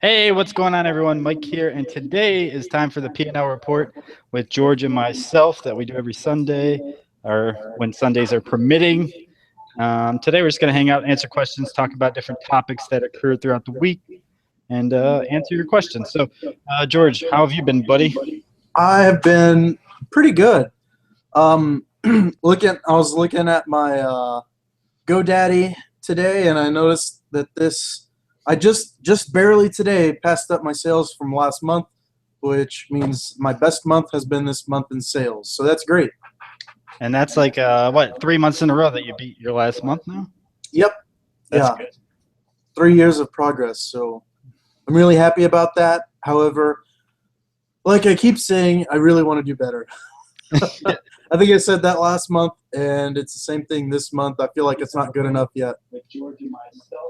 Hey, what's going on, everyone? Mike here, and today is time for the P&L report with George and myself that we do every Sunday, or when Sundays are permitting. Today, we're just going to hang out, answer questions, talk about different topics that occur throughout the week, and answer your questions. So, George, how have you been, buddy? I have been pretty good. I was looking at my GoDaddy today, and I noticed that I just barely today passed up my sales from last month, which means my best month has been this month in sales. So that's great. And that's like, what, 3 months in a row that you beat your last month now? Yep. That's Yeah. good. 3 years of progress. So I'm really happy about that. However, like I keep saying, I really want to do better. I think I said that last month, and it's the same thing this month. I feel like it's not good enough yet.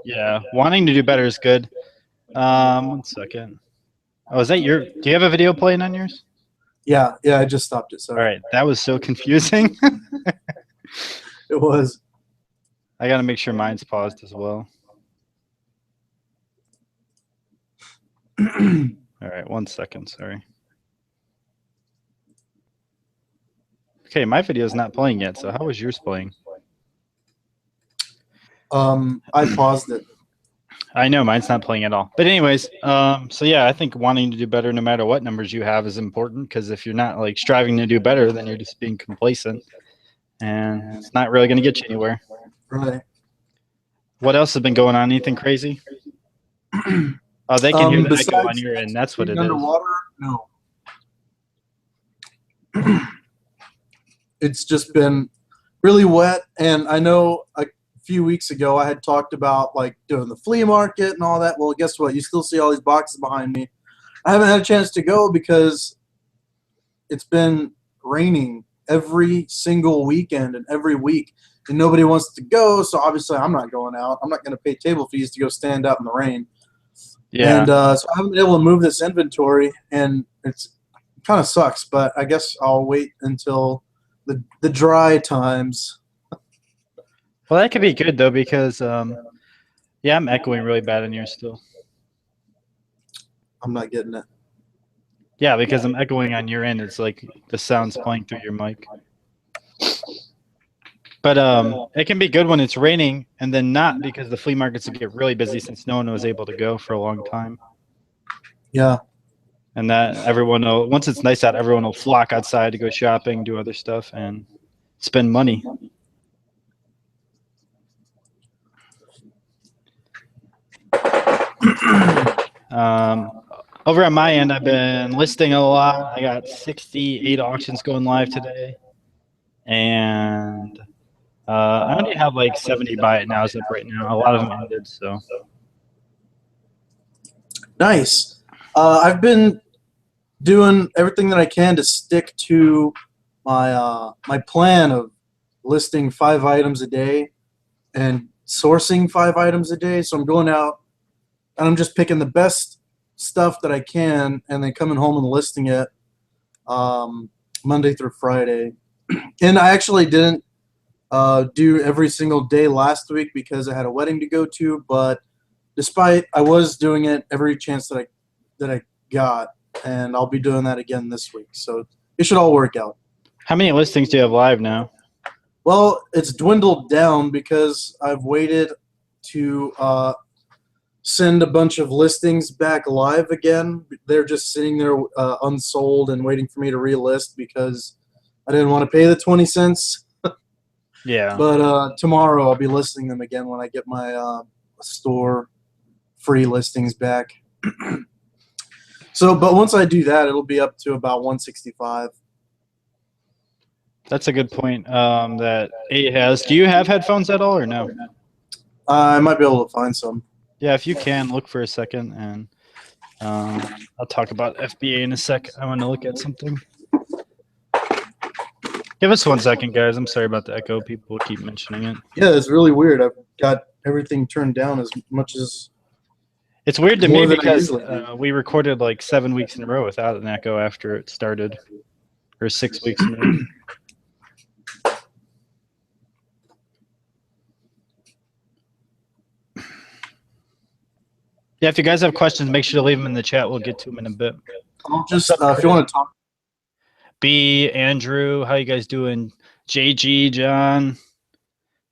Yeah, wanting to do better is good. 1 second. Oh, is that do you have a video playing on yours? Yeah, I just stopped it. Sorry. All right, that was so confusing. It was. I got to make sure mine's paused as well. All right, 1 second, sorry. Okay, my video is not playing yet, so how was yours playing? I paused it. I know mine's not playing at all. But anyways, so yeah, I think wanting to do better no matter what numbers you have is important, because if you're not like striving to do better, then you're just being complacent, and it's not really going to get you anywhere. Right. What else has been going on? Anything crazy? Oh, they can hear the echo on your end. That's what it is. Underwater? No. It's just been really wet, and I know a few weeks ago I had talked about like doing the flea market and all that. Well, guess what? You still see all these boxes behind me. I haven't had a chance to go because it's been raining every single weekend and every week, and nobody wants to go. So obviously, I'm not going out. I'm not going to pay table fees to go stand out in the rain. Yeah. And so I haven't been able to move this inventory, and it kind of sucks. But I guess I'll wait until the dry times. Well, that could be good though, because yeah, I'm echoing really bad in yours still. I'm not getting it. Yeah, because I'm echoing on your end. It's like the sound's playing through your mic. But it can be good when it's raining, and then not, because the flea markets will get really busy since no one was able to go for a long time. Yeah. And that everyone will, once it's nice out, everyone will flock outside to go shopping, do other stuff, and spend money. Over on my end, I've been listing a lot. I got 68 auctions going live today, and I only have like 70 buy it nows up right now. A lot of them ended, so. Nice. I've been doing everything that I can to stick to my my plan of listing 5 items a day and sourcing 5 items a day. So I'm going out and I'm just picking the best stuff that I can, and then coming home and listing it Monday through Friday. And I actually didn't do every single day last week because I had a wedding to go to, but despite I was doing it every chance that I got, and I'll be doing that again this week. So it should all work out. How many listings do you have live now? Well, it's dwindled down because I've waited to send a bunch of listings back live again. They're just sitting there unsold and waiting for me to relist because I didn't want to pay the 20 cents. Yeah. But tomorrow I'll be listing them again when I get my store free listings back. So, but once I do that, it'll be up to about 165. That's a good point that A has. Do you have headphones at all or no? I might be able to find some. Yeah, if you can, look for a second, and I'll talk about FBA in a sec. I want to look at something. Give us 1 second, guys. I'm sorry about the echo. People keep mentioning it. Yeah, it's really weird. I've got everything turned down as much as... It's weird to me because we recorded like 7 weeks in a row without an echo after it started, or 6 weeks in a row. Yeah, if you guys have questions, make sure to leave them in the chat. We'll get to them in a bit. I'll just if you want to talk. B, Andrew, how you guys doing? JG, John.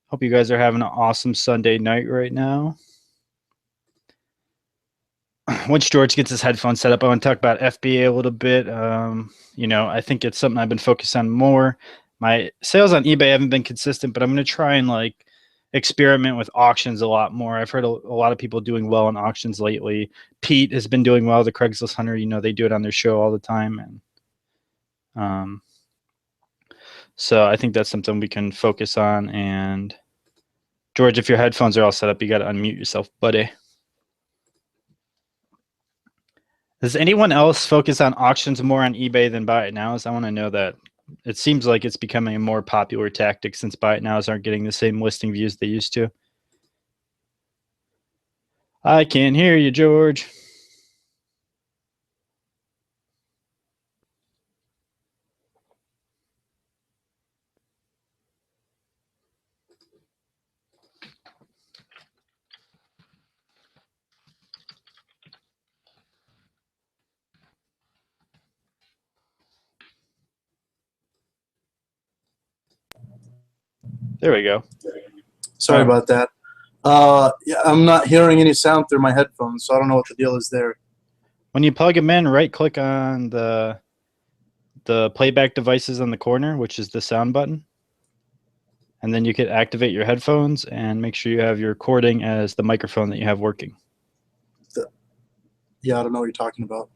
Hope you guys are having an awesome Sunday night right now. Once George gets his headphones set up, I want to talk about FBA a little bit. You know, I think it's something I've been focused on more. My sales on eBay haven't been consistent, but I'm going to try and like experiment with auctions a lot more. I've heard a lot of people doing well on auctions lately. Pete has been doing well, the Craigslist Hunter. You know, they do it on their show all the time. And so I think that's something we can focus on. And George, if your headphones are all set up, you got to unmute yourself, buddy. Does anyone else focus on auctions more on eBay than buy it nows? I want to know that. It seems like it's becoming a more popular tactic since buy it nows aren't getting the same listing views they used to. I can't hear you, George. There we go. Sorry about that. Yeah, I'm not hearing any sound through my headphones, so I don't know what the deal is there. When you plug them in, right-click on the playback devices on the corner, which is the sound button. And then you can activate your headphones and make sure you have your recording as the microphone that you have working. Yeah, I don't know what you're talking about.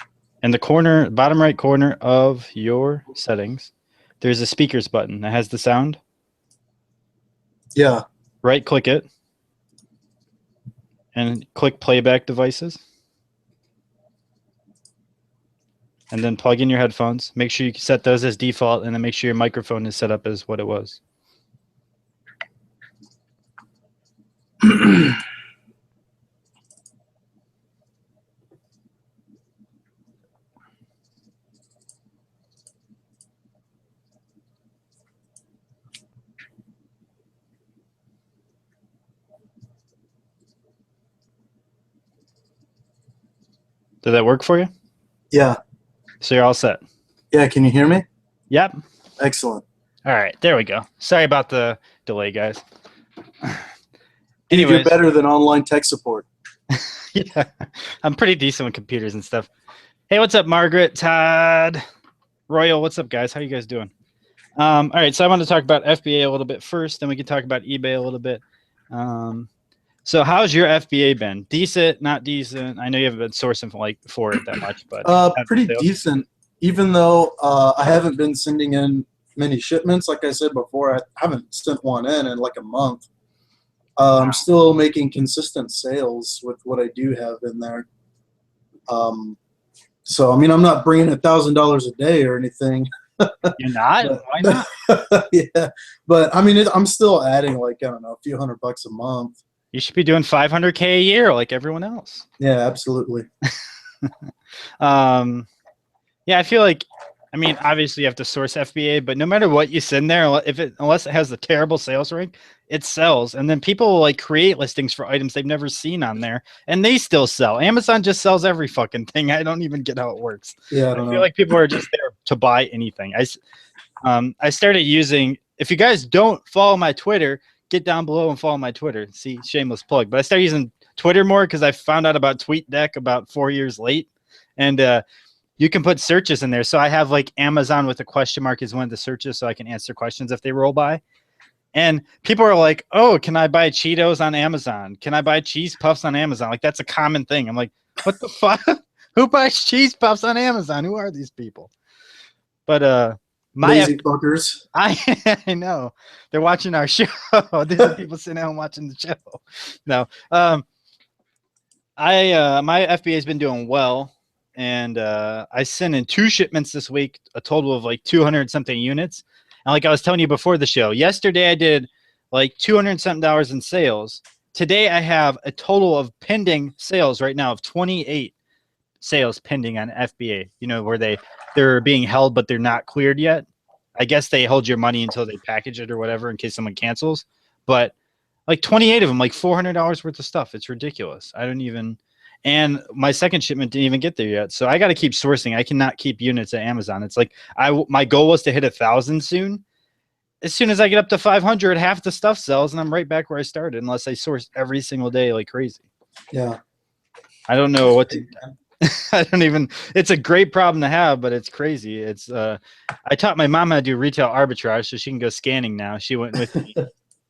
In the corner, bottom right corner of your settings, there's a speakers button that has the sound. Yeah. Right-click it and click playback devices. And then plug in your headphones. Make sure you set those as default, and then make sure your microphone is set up as what it was. Did that work for you? Yeah. So you're all set. Yeah, can you hear me? Yep. Excellent. All right, there we go. Sorry about the delay, guys. Anyways, you're better than online tech support. Yeah, I'm pretty decent with computers and stuff. Hey, what's up, Margaret, Todd, Royal? What's up, guys? How you guys doing? All right, so I want to talk about FBA a little bit first, then we can talk about eBay a little bit. So how's your FBA been? Decent, not decent? I know you haven't been sourcing for it that much, but pretty decent. Even though I haven't been sending in many shipments, like I said before, I haven't sent one in like a month. I'm still making consistent sales with what I do have in there. So I mean, I'm not bringing $1,000 a day or anything. You're not? But, why not? Yeah, but I mean, I'm still adding like, I don't know, a few $100 a month. You should be doing $500K a year like everyone else. Yeah, absolutely. Yeah, I feel like, I mean, obviously you have to source FBA, but no matter what you send there, unless it has a terrible sales rank, it sells. And then people will like create listings for items they've never seen on there, and they still sell. Amazon just sells every fucking thing. I don't even get how it works. Yeah, I feel like people are just there to buy anything. I started using, if you guys don't follow my Twitter, get down below and follow my Twitter. See, shameless plug. But I started using Twitter more because I found out about TweetDeck about 4 years late. And you can put searches in there. So I have like Amazon with a question mark is one of the searches so I can answer questions if they roll by. And people are like, oh, can I buy Cheetos on Amazon? Can I buy cheese puffs on Amazon? Like, that's a common thing. I'm like, what the fuck? Who buys cheese puffs on Amazon? Who are these people? But my lazy fuckers. I know. They're watching our show. These are people sitting down watching the show. No. My FBA has been doing well. And I sent in 2 shipments this week, a total of like 200 something units. And like I was telling you before the show, yesterday I did like $200 something in sales. Today I have a total of pending sales right now of 28 sales pending on FBA. You know, where they're being held but they're not cleared yet. I guess they hold your money until they package it or whatever in case someone cancels. But like 28 of them, like $400 worth of stuff. It's ridiculous. I don't even. and my second shipment didn't even get there yet. So I got to keep sourcing. I cannot keep units at Amazon. It's like my goal was to hit 1,000 soon. As soon as I get up to 500, half the stuff sells, and I'm right back where I started, unless I source every single day like crazy. Yeah. I don't know what to. I don't even. It's a great problem to have, but it's crazy. It's. I taught my mom how to do retail arbitrage, so she can go scanning now. She went with me,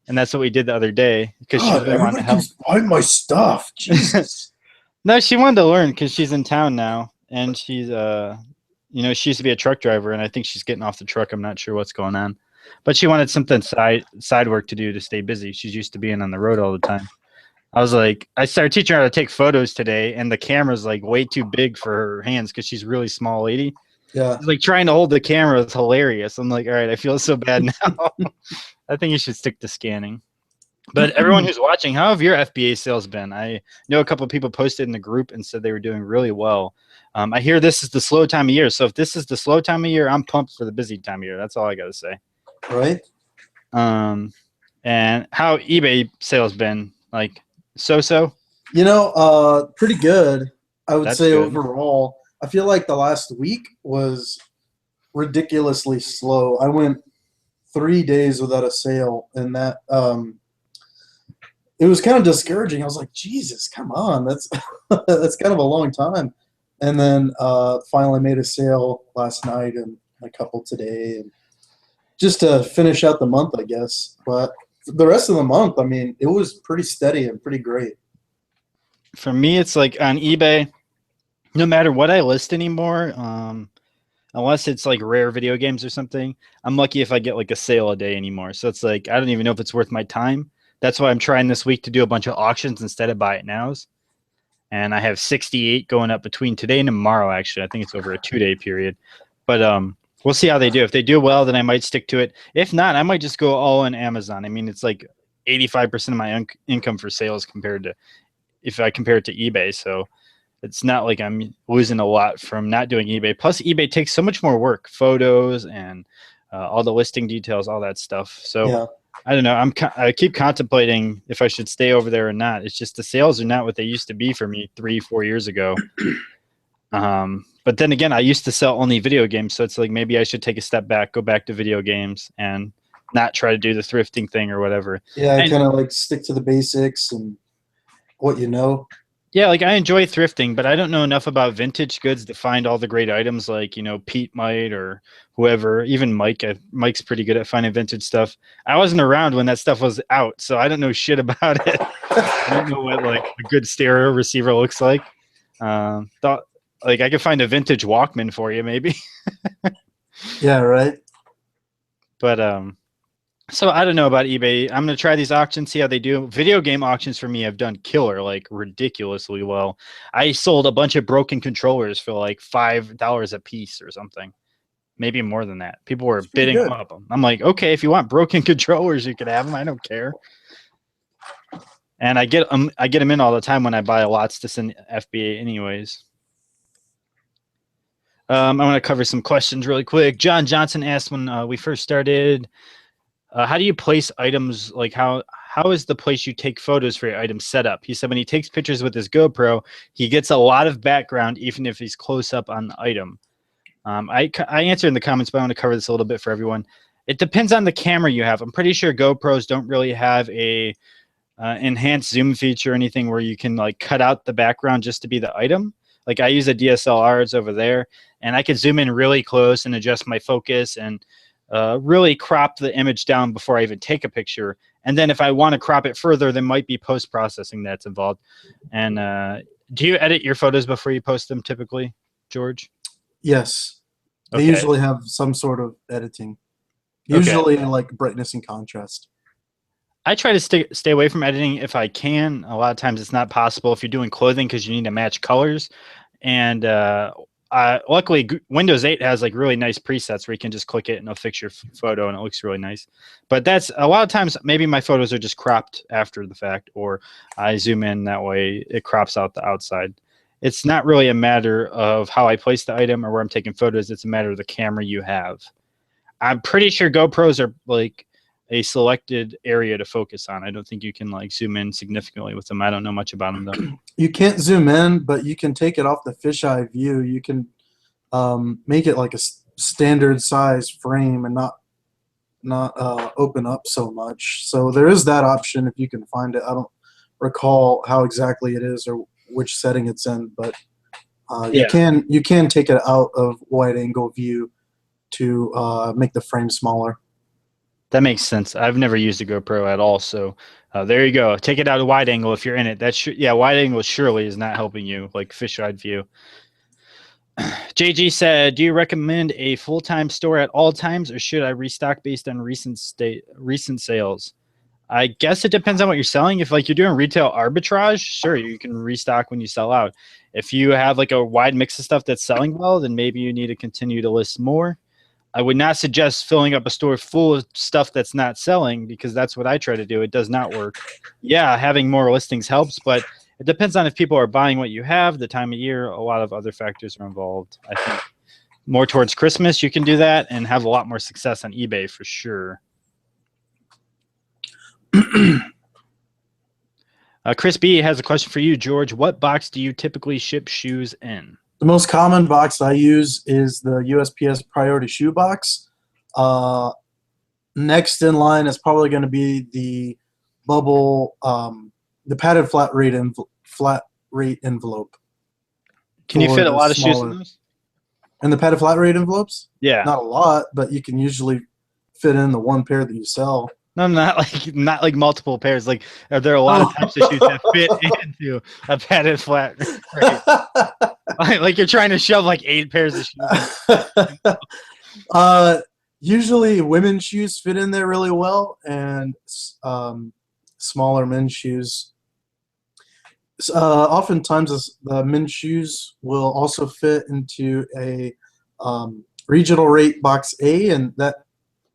and that's what we did the other day because she really wanted to help. Keeps buying my stuff. Jesus. No, she wanted to learn because she's in town now, and she's she used to be a truck driver, and I think she's getting off the truck. I'm not sure what's going on, but she wanted something side work to do to stay busy. She's used to being on the road all the time. I was like, I started teaching her how to take photos today, and the camera's like way too big for her hands because she's a really small lady. Yeah. She's like trying to hold the camera is hilarious. I'm like, all right, I feel so bad now. I think you should stick to scanning. But everyone who's watching, how have your FBA sales been? I know a couple of people posted in the group and said they were doing really well. I hear this is the slow time of year. So if this is the slow time of year, I'm pumped for the busy time of year. That's all I got to say. Right. And how eBay sales been? Like so? Pretty good. I would say good. overall. I feel like the last week was ridiculously slow. I went 3 days without a sale, and that it was kind of discouraging. I was like, Jesus, come on, that's that's kind of a long time. And then finally made a sale last night and a couple today, and just to finish out the month, I guess. But the rest of the month, I mean, it was pretty steady and pretty great. For me, it's like on eBay, no matter what I list anymore, unless it's like rare video games or something, I'm lucky if I get like a sale a day anymore. So it's like, I don't even know if it's worth my time. That's why I'm trying this week to do a bunch of auctions instead of buy it nows. And I have 68 going up between today and tomorrow, actually. I think it's over a 2-day period. But we'll see how they do. If they do well, then I might stick to it. If not, I might just go all in Amazon. I mean, it's like 85% of my income for sales compared to if I compare it to eBay. So it's not like I'm losing a lot from not doing eBay. Plus, eBay takes so much more work, photos and all the listing details, all that stuff. So yeah. I don't know. I keep contemplating if I should stay over there or not. It's just the sales are not what they used to be for me 3-4 years ago. But then again, I used to sell only video games, so it's like maybe I should take a step back, go back to video games, and not try to do the thrifting thing or whatever. Yeah, I kind of like stick to the basics and what you know. Yeah, like I enjoy thrifting, but I don't know enough about vintage goods to find all the great items like, Pete might or whoever, even Mike. Mike's pretty good at finding vintage stuff. I wasn't around when that stuff was out, so I don't know shit about it. I don't know what like a good stereo receiver looks like. Thought like I could find a vintage Walkman for you maybe. Yeah, right. But so I don't know about eBay. I'm going to try these auctions, see how they do. Video game auctions for me have done killer, like ridiculously well. I sold a bunch of broken controllers for like $5 a piece or something. Maybe more than that. People were bidding them up. I'm like, okay, if you want broken controllers, you can have them. I don't care. And I get them in all the time when I buy lots to send FBA anyways. I want to cover some questions really quick. John Johnson asked when we first started, how do you place items? Like how is the place you take photos for your items set up? He said when he takes pictures with his GoPro, he gets a lot of background even if he's close up on the item. I answered in the comments, but I want to cover this a little bit for everyone. It depends on the camera you have. I'm pretty sure GoPros don't really have a enhanced zoom feature or anything where you can like cut out the background just to be the item. Like I use a DSLR, it's over there, and I can zoom in really close and adjust my focus and really crop the image down before I even take a picture. And then if I want to crop it further, there might be post-processing that's involved. And do you edit your photos before you post them typically, George? Yes. They usually have some sort of editing. Usually like brightness and contrast. I try to stay away from editing if I can. A lot of times it's not possible if you're doing clothing because you need to match colors. And luckily, Windows 8 has like really nice presets where you can just click it and it'll fix your photo and it looks really nice. But that's a lot of times maybe my photos are just cropped after the fact, or I zoom in that way it crops out the outside. It's not really a matter of how I place the item or where I'm taking photos. It's a matter of the camera you have. I'm pretty sure GoPros are like a selected area to focus on. I don't think you can like zoom in significantly with them. I don't know much about them though. You can't zoom in, but you can take it off the fisheye view. You can make it like a standard size frame and not open up so much. So there is that option if you can find it. I don't recall how exactly it is or which setting it's in, but you can take it out of wide angle view to make the frame smaller. That makes sense. I've never used a GoPro at all, so there you go. Take it out of wide angle if you're in it. Wide angle surely is not helping you, like fisheye view. JG said, "Do you recommend a full-time store at all times, or should I restock based on recent sales?" I guess it depends on what you're selling. If like you're doing retail arbitrage, sure, you can restock when you sell out. If you have like a wide mix of stuff that's selling well, then maybe you need to continue to list more. I would not suggest filling up a store full of stuff that's not selling, because that's what I try to do. It does not work. Yeah, having more listings helps, but it depends on if people are buying what you have, the time of year. A lot of other factors are involved. I think more towards Christmas, you can do that and have a lot more success on eBay for sure. Chris B has a question for you, George. What box do you typically ship shoes in? The most common box I use is the USPS Priority Shoe Box. Next in line is probably going to be the bubble, the padded flat rate envelope. Can you fit a lot of shoes in those? In the padded flat rate envelopes? Yeah. Not a lot, but you can usually fit in the one pair that you sell. No, not like multiple pairs. Like, are there a lot of types of shoes that fit into a padded flat rate? Like you're trying to shove like 8 pairs of shoes. Usually women's shoes fit in there really well, and smaller men's shoes. Oftentimes the men's shoes will also fit into a regional rate box A, and that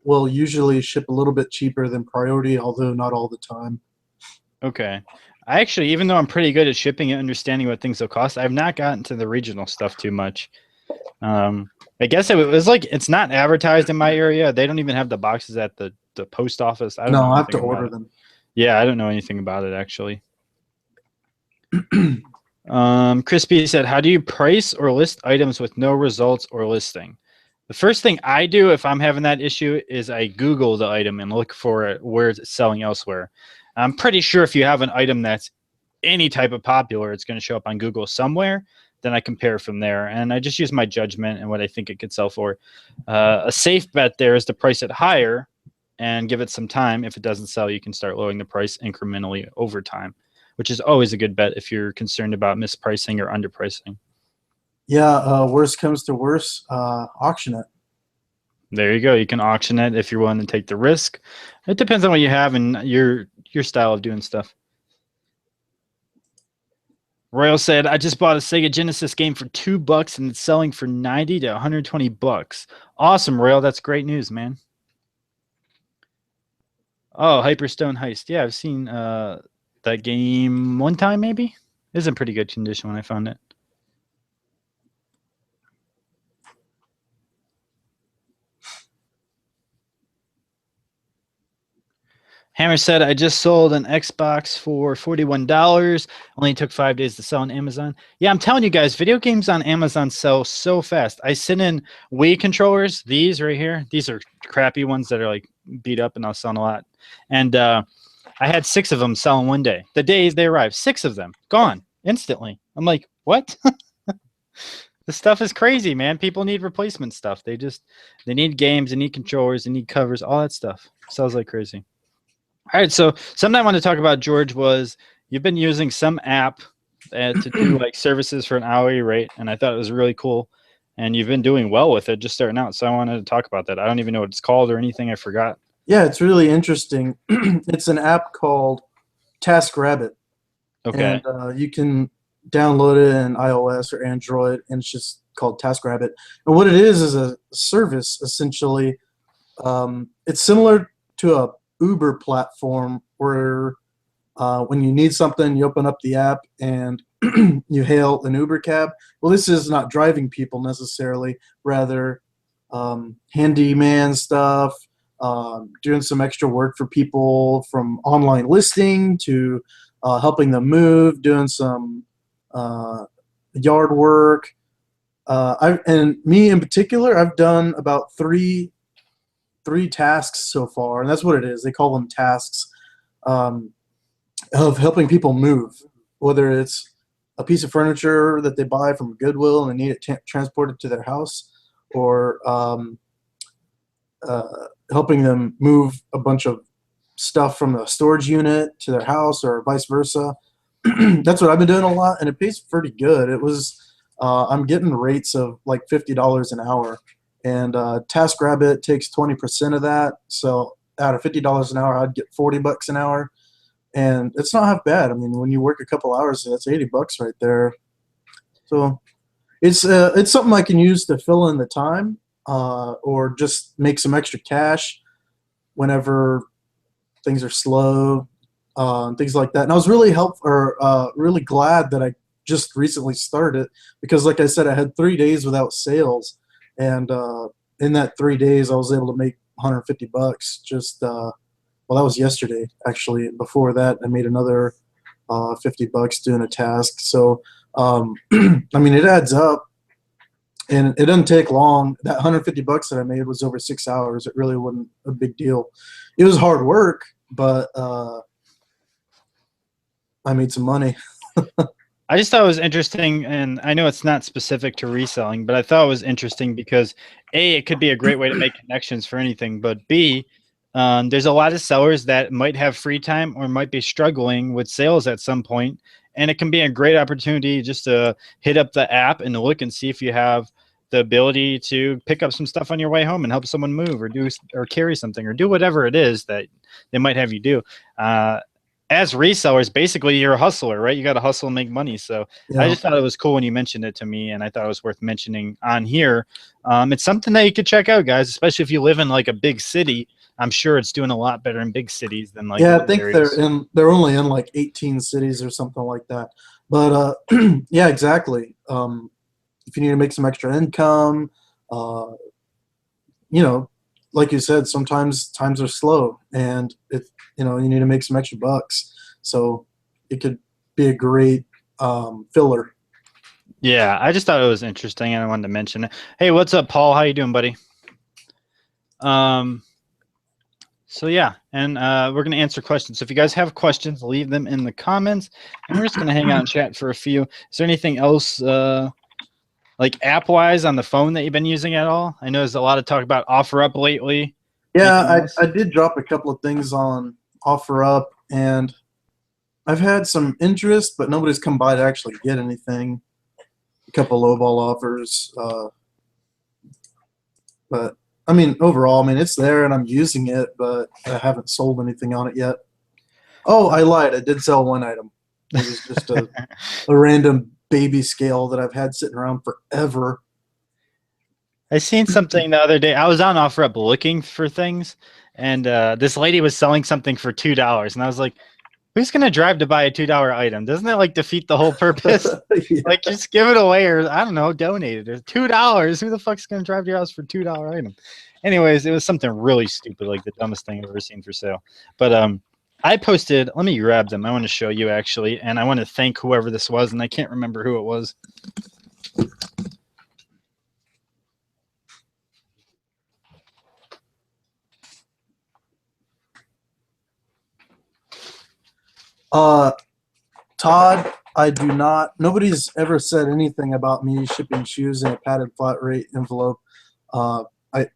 will usually ship a little bit cheaper than priority, although not all the time. Okay. I actually, even though I'm pretty good at shipping and understanding what things will cost, I've not gotten to the regional stuff too much. I guess it was like, it's not advertised in my area. They don't even have the boxes at the post office. I have to order them. Yeah, I don't know anything about it actually. Crispy said, "How do you price or list items with no results or listing?" The first thing I do if I'm having that issue is I Google the item and look for it where it's selling elsewhere. I'm pretty sure if you have an item that's any type of popular, it's going to show up on Google somewhere. Then I compare from there, and I just use my judgment and what I think it could sell for. A safe bet there is to price it higher and give it some time. If it doesn't sell, you can start lowering the price incrementally over time, which is always a good bet if you're concerned about mispricing or underpricing. Yeah, worst comes to worst, auction it. There you go. You can auction it if you're willing to take the risk. It depends on what you have and your style of doing stuff. Royal said, "I just bought a Sega Genesis game for $2 and it's selling for $90 to $120. Awesome, Royal. That's great news, man." Oh, Hyperstone Heist. Yeah, I've seen that game one time, maybe. It was in pretty good condition when I found it. Hammer said, "I just sold an Xbox for $41. Only took 5 days to sell on Amazon." Yeah, I'm telling you guys, video games on Amazon sell so fast. I sent in Wii controllers, these right here. These are crappy ones that are like beat up and I'll sell a lot. And I had 6 of them selling one day. The day they arrived, 6 of them gone instantly. I'm like, what? This stuff is crazy, man. People need replacement stuff. They need games, they need controllers, they need covers, all that stuff. Sells like crazy. All right, so something I want to talk about, George, was you've been using some app to do like services for an hourly rate, and I thought it was really cool. And you've been doing well with it, just starting out. So I wanted to talk about that. I don't even know what it's called or anything. I forgot. Yeah, it's really interesting. It's an app called TaskRabbit. Okay. And you can download it in iOS or Android, and it's just called TaskRabbit. And what it is a service, essentially. It's similar to a Uber platform where when you need something, you open up the app and you hail an Uber cab. Well, this is not driving people necessarily, rather handyman stuff, doing some extra work for people from online listing to helping them move, doing some yard work. And me in particular, I've done about three tasks so far, and that's what it is. They call them tasks, of helping people move, whether it's a piece of furniture that they buy from Goodwill and they need it transported to their house, or helping them move a bunch of stuff from the storage unit to their house, or vice versa. That's what I've been doing a lot, and it pays pretty good. It was I'm getting rates of like $50 an hour, and TaskRabbit takes 20% of that. So out of $50 an hour, I'd get $40 an hour, and it's not half bad. I mean, when you work a couple hours, that's $80 right there. So it's something I can use to fill in the time, or just make some extra cash whenever things are slow, and things like that. And I was really really glad that I just recently started, because like I said, I had 3 days without sales, and in that 3 days I was able to make $150. Just well, that was yesterday actually. Before that, I made another $50 doing a task. So I mean, it adds up, and it doesn't take long. That $150 that I made was over 6 hours. It really wasn't a big deal. It was hard work, but I made some money. I just thought it was interesting, and I know it's not specific to reselling, but I thought it was interesting because A, it could be a great way to make connections for anything, but B, there's a lot of sellers that might have free time or might be struggling with sales at some point, and it can be a great opportunity just to hit up the app and look and see if you have the ability to pick up some stuff on your way home and help someone move, or carry something, or do whatever it is that they might have you do. As resellers, basically you're a hustler, right? You got to hustle and make money. So Yeah. I just thought it was cool when you mentioned it to me, and I thought it was worth mentioning on here. It's something that you could check out, guys, especially if you live in like a big city. I'm sure it's doing a lot better in big cities than like Yeah, I think areas. they're only in like 18 cities or something like that. But yeah, exactly. If you need to make some extra income, you know, like you said, sometimes times are slow, and you need to make some extra bucks. So it could be a great filler. Yeah, I just thought it was interesting, and I wanted to mention it. Hey, what's up, Paul? How you doing, buddy? So yeah, and we're going to answer questions. So if you guys have questions, leave them in the comments, and we're just going to hang out and chat for a few. Is there anything else, like app-wise on the phone that you've been using at all? I know there's a lot of talk about OfferUp lately. Yeah, I did drop a couple of things on OfferUp, and I've had some interest, but nobody's come by to actually get anything. A couple lowball offers, but I mean, overall, I mean, it's there and I'm using it, but I haven't sold anything on it yet. Oh, I lied. I did sell one item. It was just a random baby scale that I've had sitting around forever. I seen something the other day. I was on OfferUp looking for things, and this lady was selling something for $2, and I was like, who's gonna drive to buy a $2 item? Doesn't that like defeat the whole purpose? Yeah. Like, just give it away, or I don't know, donate it. Or $2. Who the fuck's gonna drive to your house for $2 item? Anyways, it was something really stupid, like the dumbest thing I've ever seen for sale. But I posted. Let me grab them. I want to show you actually, and I want to thank whoever this was, and I can't remember who it was. Todd, nobody's ever said anything about me shipping shoes in a padded flat rate envelope. I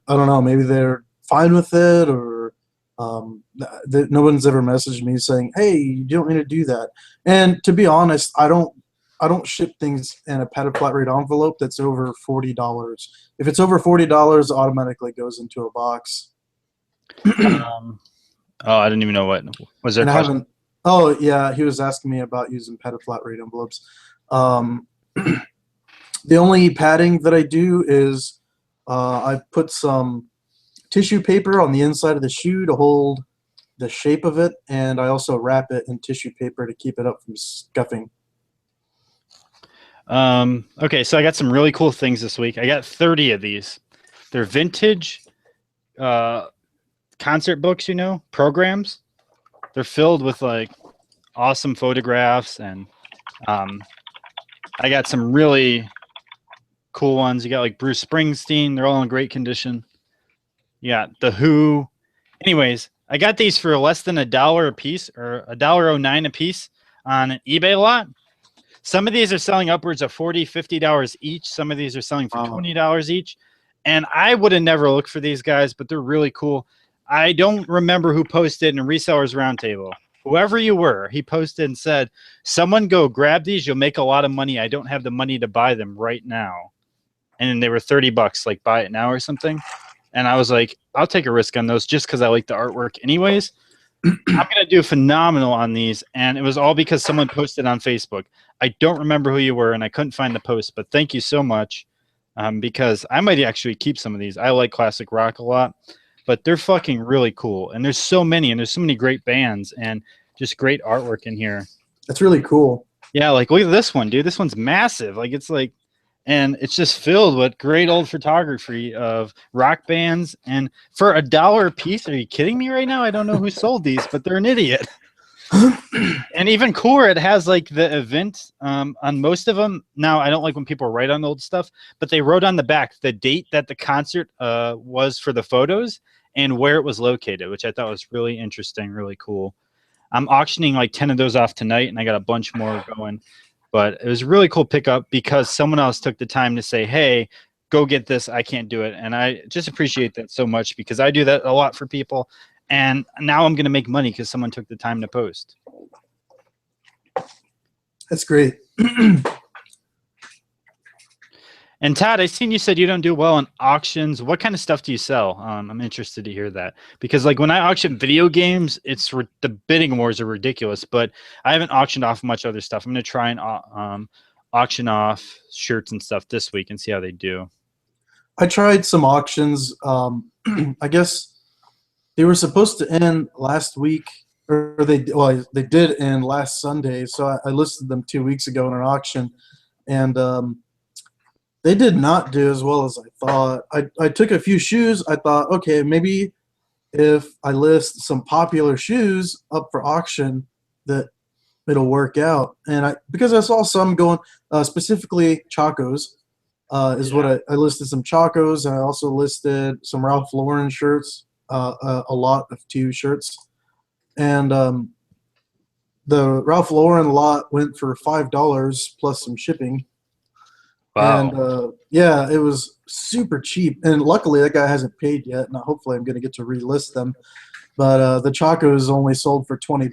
don't know, maybe they're fine with it, or no one's ever messaged me saying, hey, you don't need to do that. And to be honest, I don't ship things in a padded flat rate envelope that's over $40. If it's over $40, it automatically goes into a box. Oh, I didn't even know what was there. And I haven't. Oh yeah, he was asking me about using padded flat rate envelopes. The only padding that I do is I put some tissue paper on the inside of the shoe to hold the shape of it, and I also wrap it in tissue paper to keep it up from scuffing. Okay, so I got some really cool things this week. I got 30 of these. They're vintage concert books, you know, programs. They're filled with like awesome photographs, and I got some really cool ones. You got like Bruce Springsteen. They're all in great condition. You got The Who. Anyways, I got these for less than $1 a piece, or $1.09 a piece on an eBay lot. Some of these are selling upwards of $40, $50 each. Some of these are selling for $20 each. And I would have never looked for these guys, but they're really cool. I don't remember who posted in Resellers Roundtable. Whoever you were, he posted and said, someone go grab these. You'll make a lot of money. I don't have the money to buy them right now. And they were $30, like buy it now or something. And I was like, I'll take a risk on those just because I like the artwork anyways. I'm going to do phenomenal on these. And it was all because someone posted on Facebook. I don't remember who you were, and I couldn't find the post, but thank you so much, because I might actually keep some of these. I like classic rock a lot, but they're fucking really cool. And there's so many, and there's so many great bands and just great artwork in here. That's really cool. Yeah, like look at this one, dude. This one's massive. Like it's like, and it's just filled with great old photography of rock bands. And for $1 a piece, are you kidding me right now? I don't know who sold these, but they're an idiot. And even cooler, it has like the event on most of them. Now, I don't like when people write on old stuff, but they wrote on the back the date that the concert was for the photos and where it was located, which I thought was really interesting, really cool. I'm auctioning like 10 of those off tonight, and I got a bunch more going. But it was a really cool pickup because someone else took the time to say, hey, go get this. I can't do it. And I just appreciate that so much because I do that a lot for people. And now I'm going to make money because someone took the time to post. That's great. And Todd, I seen you said you don't do well on auctions. What kind of stuff do you sell? I'm interested to hear that because, like, when I auction video games, the bidding wars are ridiculous. But I haven't auctioned off much other stuff. I'm gonna try and auction off shirts and stuff this week and see how they do. I tried some auctions. I guess they were supposed to end last week, or they did end last Sunday. So I listed them 2 weeks ago in an auction, and they did not do as well as I thought. I took a few shoes. I thought, okay, maybe if I list some popular shoes up for auction, that it'll work out. And because I saw some going, specifically Chacos, what I listed some Chacos, and I also listed some Ralph Lauren shirts, a lot of 2 shirts. And the Ralph Lauren lot went for $5 plus some shipping. Wow. And yeah, it was super cheap. And luckily, that guy hasn't paid yet. And hopefully, I'm going to get to relist them. But the Chacos only sold for $20,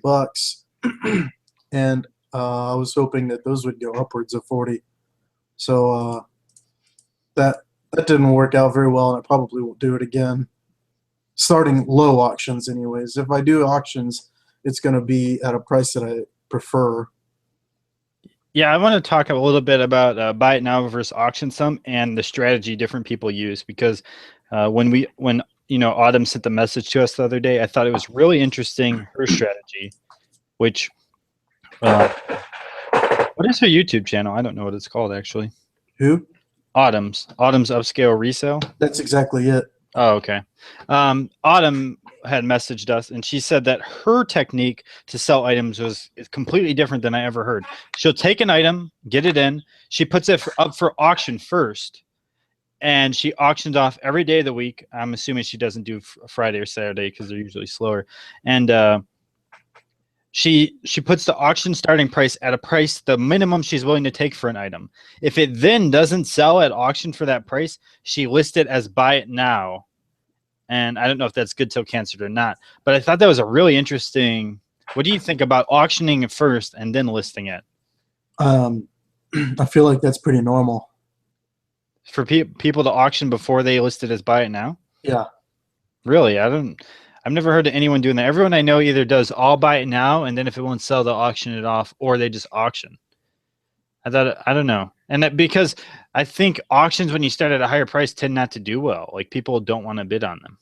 and I was hoping that those would go upwards of 40. So that didn't work out very well, and I probably won't do it again. Starting low auctions, anyways. If I do auctions, it's going to be at a price that I prefer. Yeah, I want to talk a little bit about buy it now versus auction some and the strategy different people use because when Autumn sent the message to us the other day, I thought it was really interesting, her strategy, which what is her YouTube channel? I don't know what it's called actually. Who? Autumn's Upscale Resale. That's exactly it. Oh, okay. Autumn had messaged us, and she said that her technique to sell items is completely different than I ever heard. She'll take an item, get it in, she puts it up for auction first, and she auctions off every day of the week. I'm assuming she doesn't do Friday or Saturday because they're usually slower. And she puts the auction starting price at a price, the minimum she's willing to take for an item. If it then doesn't sell at auction for that price, she lists it as buy it now. And I don't know if that's good till canceled or not, but I thought that was a really interesting. What do you think about auctioning it first and then listing it? I feel like that's pretty normal. For people to auction before they list it as buy it now? Yeah. Really? I've never heard of anyone doing that. Everyone I know either does all buy it now, and then if it won't sell, they'll auction it off, or they just auction. I don't know. And that because I think auctions, when you start at a higher price, tend not to do well. Like people don't want to bid on them.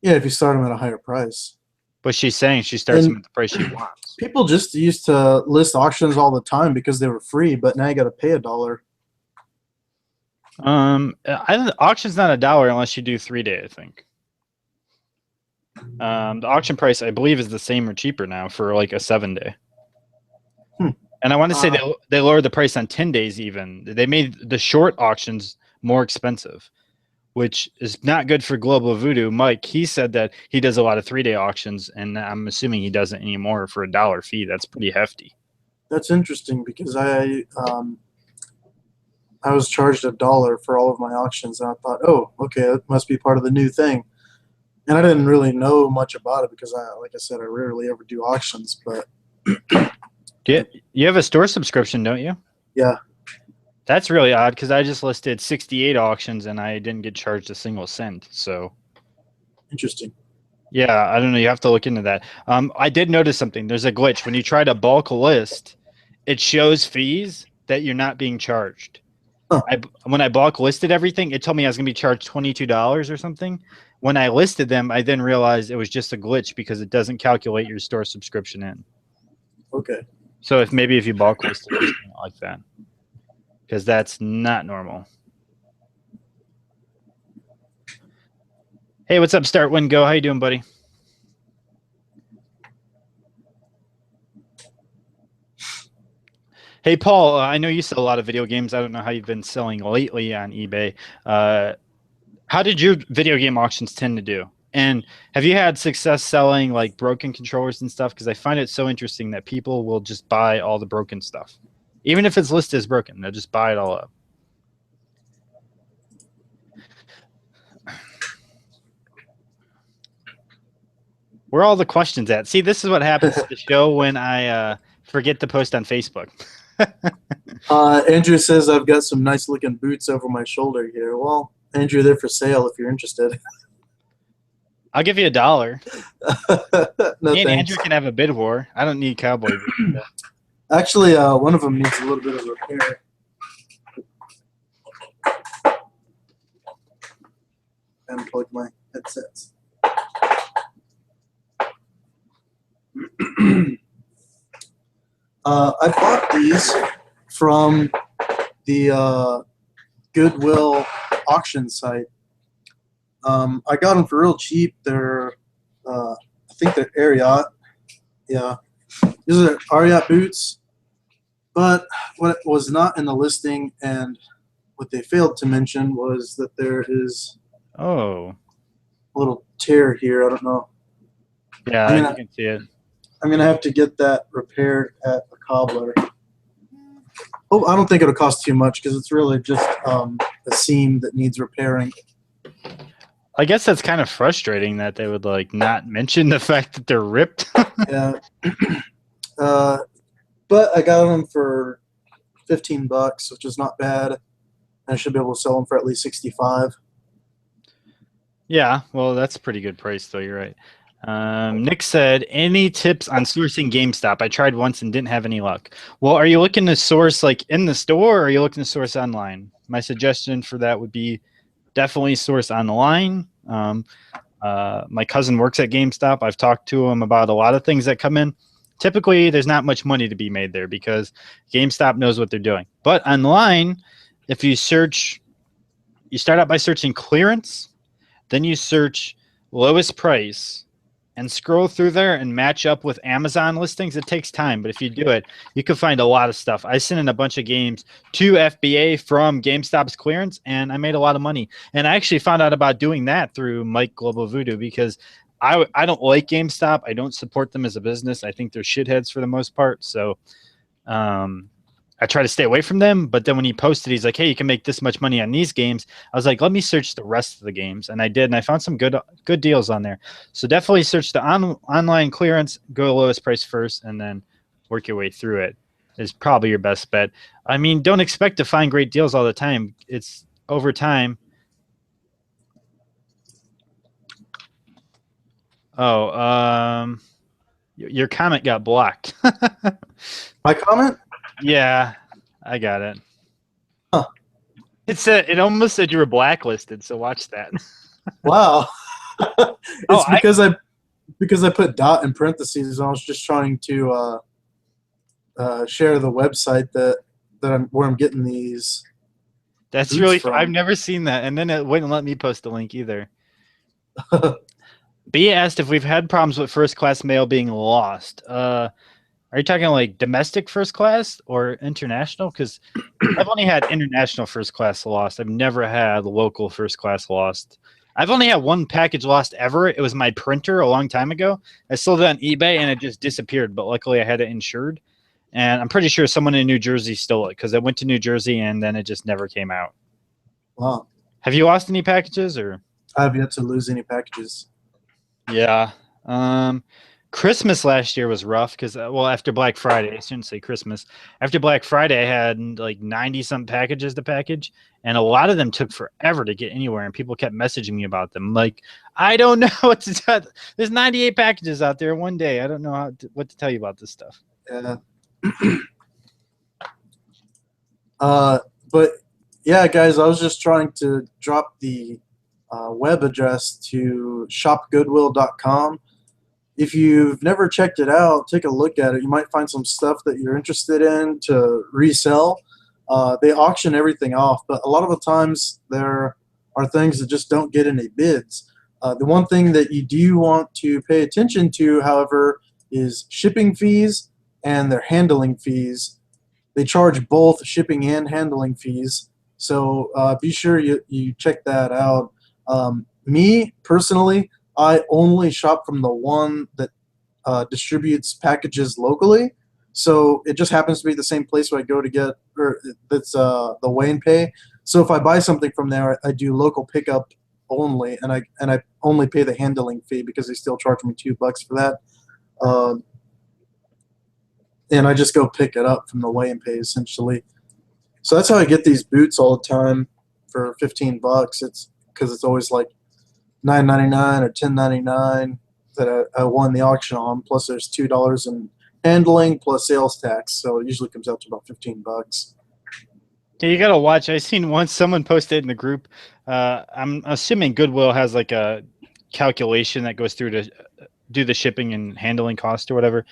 Yeah, if you start them at a higher price. But she's saying she starts them at the price she wants. People just used to list auctions all the time because they were free, but now you got to pay $1. Auction's not $1 unless you do 3 day, I think. The auction price, I believe, is the same or cheaper now for like a 7-day. And I want to say they lowered the price on 10 days even. They made the short auctions more expensive, which is not good for Global Voodoo. Mike, he said that he does a lot of 3-day auctions, and I'm assuming he doesn't anymore for $1 fee. That's pretty hefty. That's interesting because I was charged $1 for all of my auctions, and I thought, oh, okay, that must be part of the new thing. And I didn't really know much about it because, like I said, I rarely ever do auctions. But you have a store subscription, don't you? Yeah. That's really odd because I just listed 68 auctions and I didn't get charged a single cent. So Interesting. Yeah, I don't know. You have to look into that. I did notice something. There's a glitch. When you try to bulk list, it shows fees that you're not being charged. Huh. When I bulk listed everything, it told me I was going to be charged $22 or something. When I listed them, I then realized it was just a glitch because it doesn't calculate your store subscription in. Okay. So if you bulk listed something like that, because that's not normal. Hey, what's up, Start Win Go? How you doing, buddy? Hey, Paul, I know you sell a lot of video games. I don't know how you've been selling lately on eBay. How did your video game auctions tend to do? And have you had success selling like broken controllers and stuff? Because I find it so interesting that people will just buy all the broken stuff. Even if it's listed as broken, they'll just buy it all up. Where are all the questions at? See, this is what happens to the show when I forget to post on Facebook. Andrew says I've got some nice looking boots over my shoulder here. Well, Andrew, they're for sale if you're interested. I'll give you $1. No, Me and thanks. Andrew can have a bid war. I don't need cowboy boots. Actually, one of them needs a little bit of repair. Unplug my headsets. I bought these from the Goodwill auction site. I got them for real cheap. They're, I think they're Ariat. Yeah, these are Ariat boots. But what was not in the listing and what they failed to mention was that there is a little tear here. I don't know. Yeah, you can see it. I'm going to have to get that repaired at a cobbler. Oh, I don't think it'll cost too much because it's really just a seam that needs repairing. I guess that's kind of frustrating that they would like not mention the fact that they're ripped. Yeah. But I got them for $15, which is not bad. I should be able to sell them for at least $65. Yeah, well, that's a pretty good price, though. You're right. Nick said, any tips on sourcing GameStop? I tried once and didn't have any luck. Well, are you looking to source like in the store or are you looking to source online? My suggestion for that would be definitely source online. My cousin works at GameStop. I've talked to him about a lot of things that come in. Typically, there's not much money to be made there because GameStop knows what they're doing. But online, if you search, you start out by searching clearance, then you search lowest price, and scroll through there and match up with Amazon listings. It takes time, but if you do it, you can find a lot of stuff. I sent in a bunch of games to FBA from GameStop's clearance, and I made a lot of money. And I actually found out about doing that through Mike Global Voodoo because I don't like GameStop. I don't support them as a business. I think they're shitheads for the most part. So I try to stay away from them. But then when he posted, he's like, hey, you can make this much money on these games. I was like, let me search the rest of the games. And I did. And I found some good deals on there. So definitely search the online clearance, go to lowest price first, and then work your way through it is probably your best bet. I mean, don't expect to find great deals all the time. It's over time. Oh, your comment got blocked. My comment? Yeah, I got it. Huh. It almost said you were blacklisted, so watch that. Wow. It's because I put dot in parentheses and I was just trying to share the website where I'm getting these. That's really fun. I've never seen that, and then it wouldn't let me post the link either. B asked if we've had problems with first class mail being lost. Are you talking like domestic first class or international? Because I've only had international first class lost. I've never had local first class lost. I've only had one package lost ever. It was my printer a long time ago. I sold it on eBay and it just disappeared, but luckily I had it insured. And I'm pretty sure someone in New Jersey stole it because I went to New Jersey and then it just never came out. Wow. Have you lost any packages or? I have yet to lose any packages. Yeah. Christmas last year was rough because, well, after Black Friday, I shouldn't say Christmas. After Black Friday, I had like 90-some packages to package, and a lot of them took forever to get anywhere, and people kept messaging me about them. Like, I don't know what to tell. There's 98 packages out there one day. I don't know what to tell you about this stuff. Yeah. But yeah, guys, I was just trying to drop the web address to shopgoodwill.com. If you've never checked it out, take a look at it. You might find some stuff that you're interested in to resell. They auction everything off, but a lot of the times there are things that just don't get any bids. The one thing that you do want to pay attention to, however, is shipping fees and their handling fees. They charge both shipping and handling fees, so be sure you check that out. Me, personally, I only shop from the one that distributes packages locally. So it just happens to be the same place where I go to get, or that's the weigh and pay. So if I buy something from there, I do local pickup only, and I only pay the handling fee because they still charge me $2 for that. And I just go pick it up from the weigh and pay essentially. So that's how I get these boots all the time for $15. It's because it's always like $9.99 or $10.99 that I won the auction on. Plus, there's $2 in handling plus sales tax, so it usually comes out to about $15. Yeah, you gotta watch. I seen once someone posted in the group. I'm assuming Goodwill has like a calculation that goes through to do the shipping and handling cost or whatever.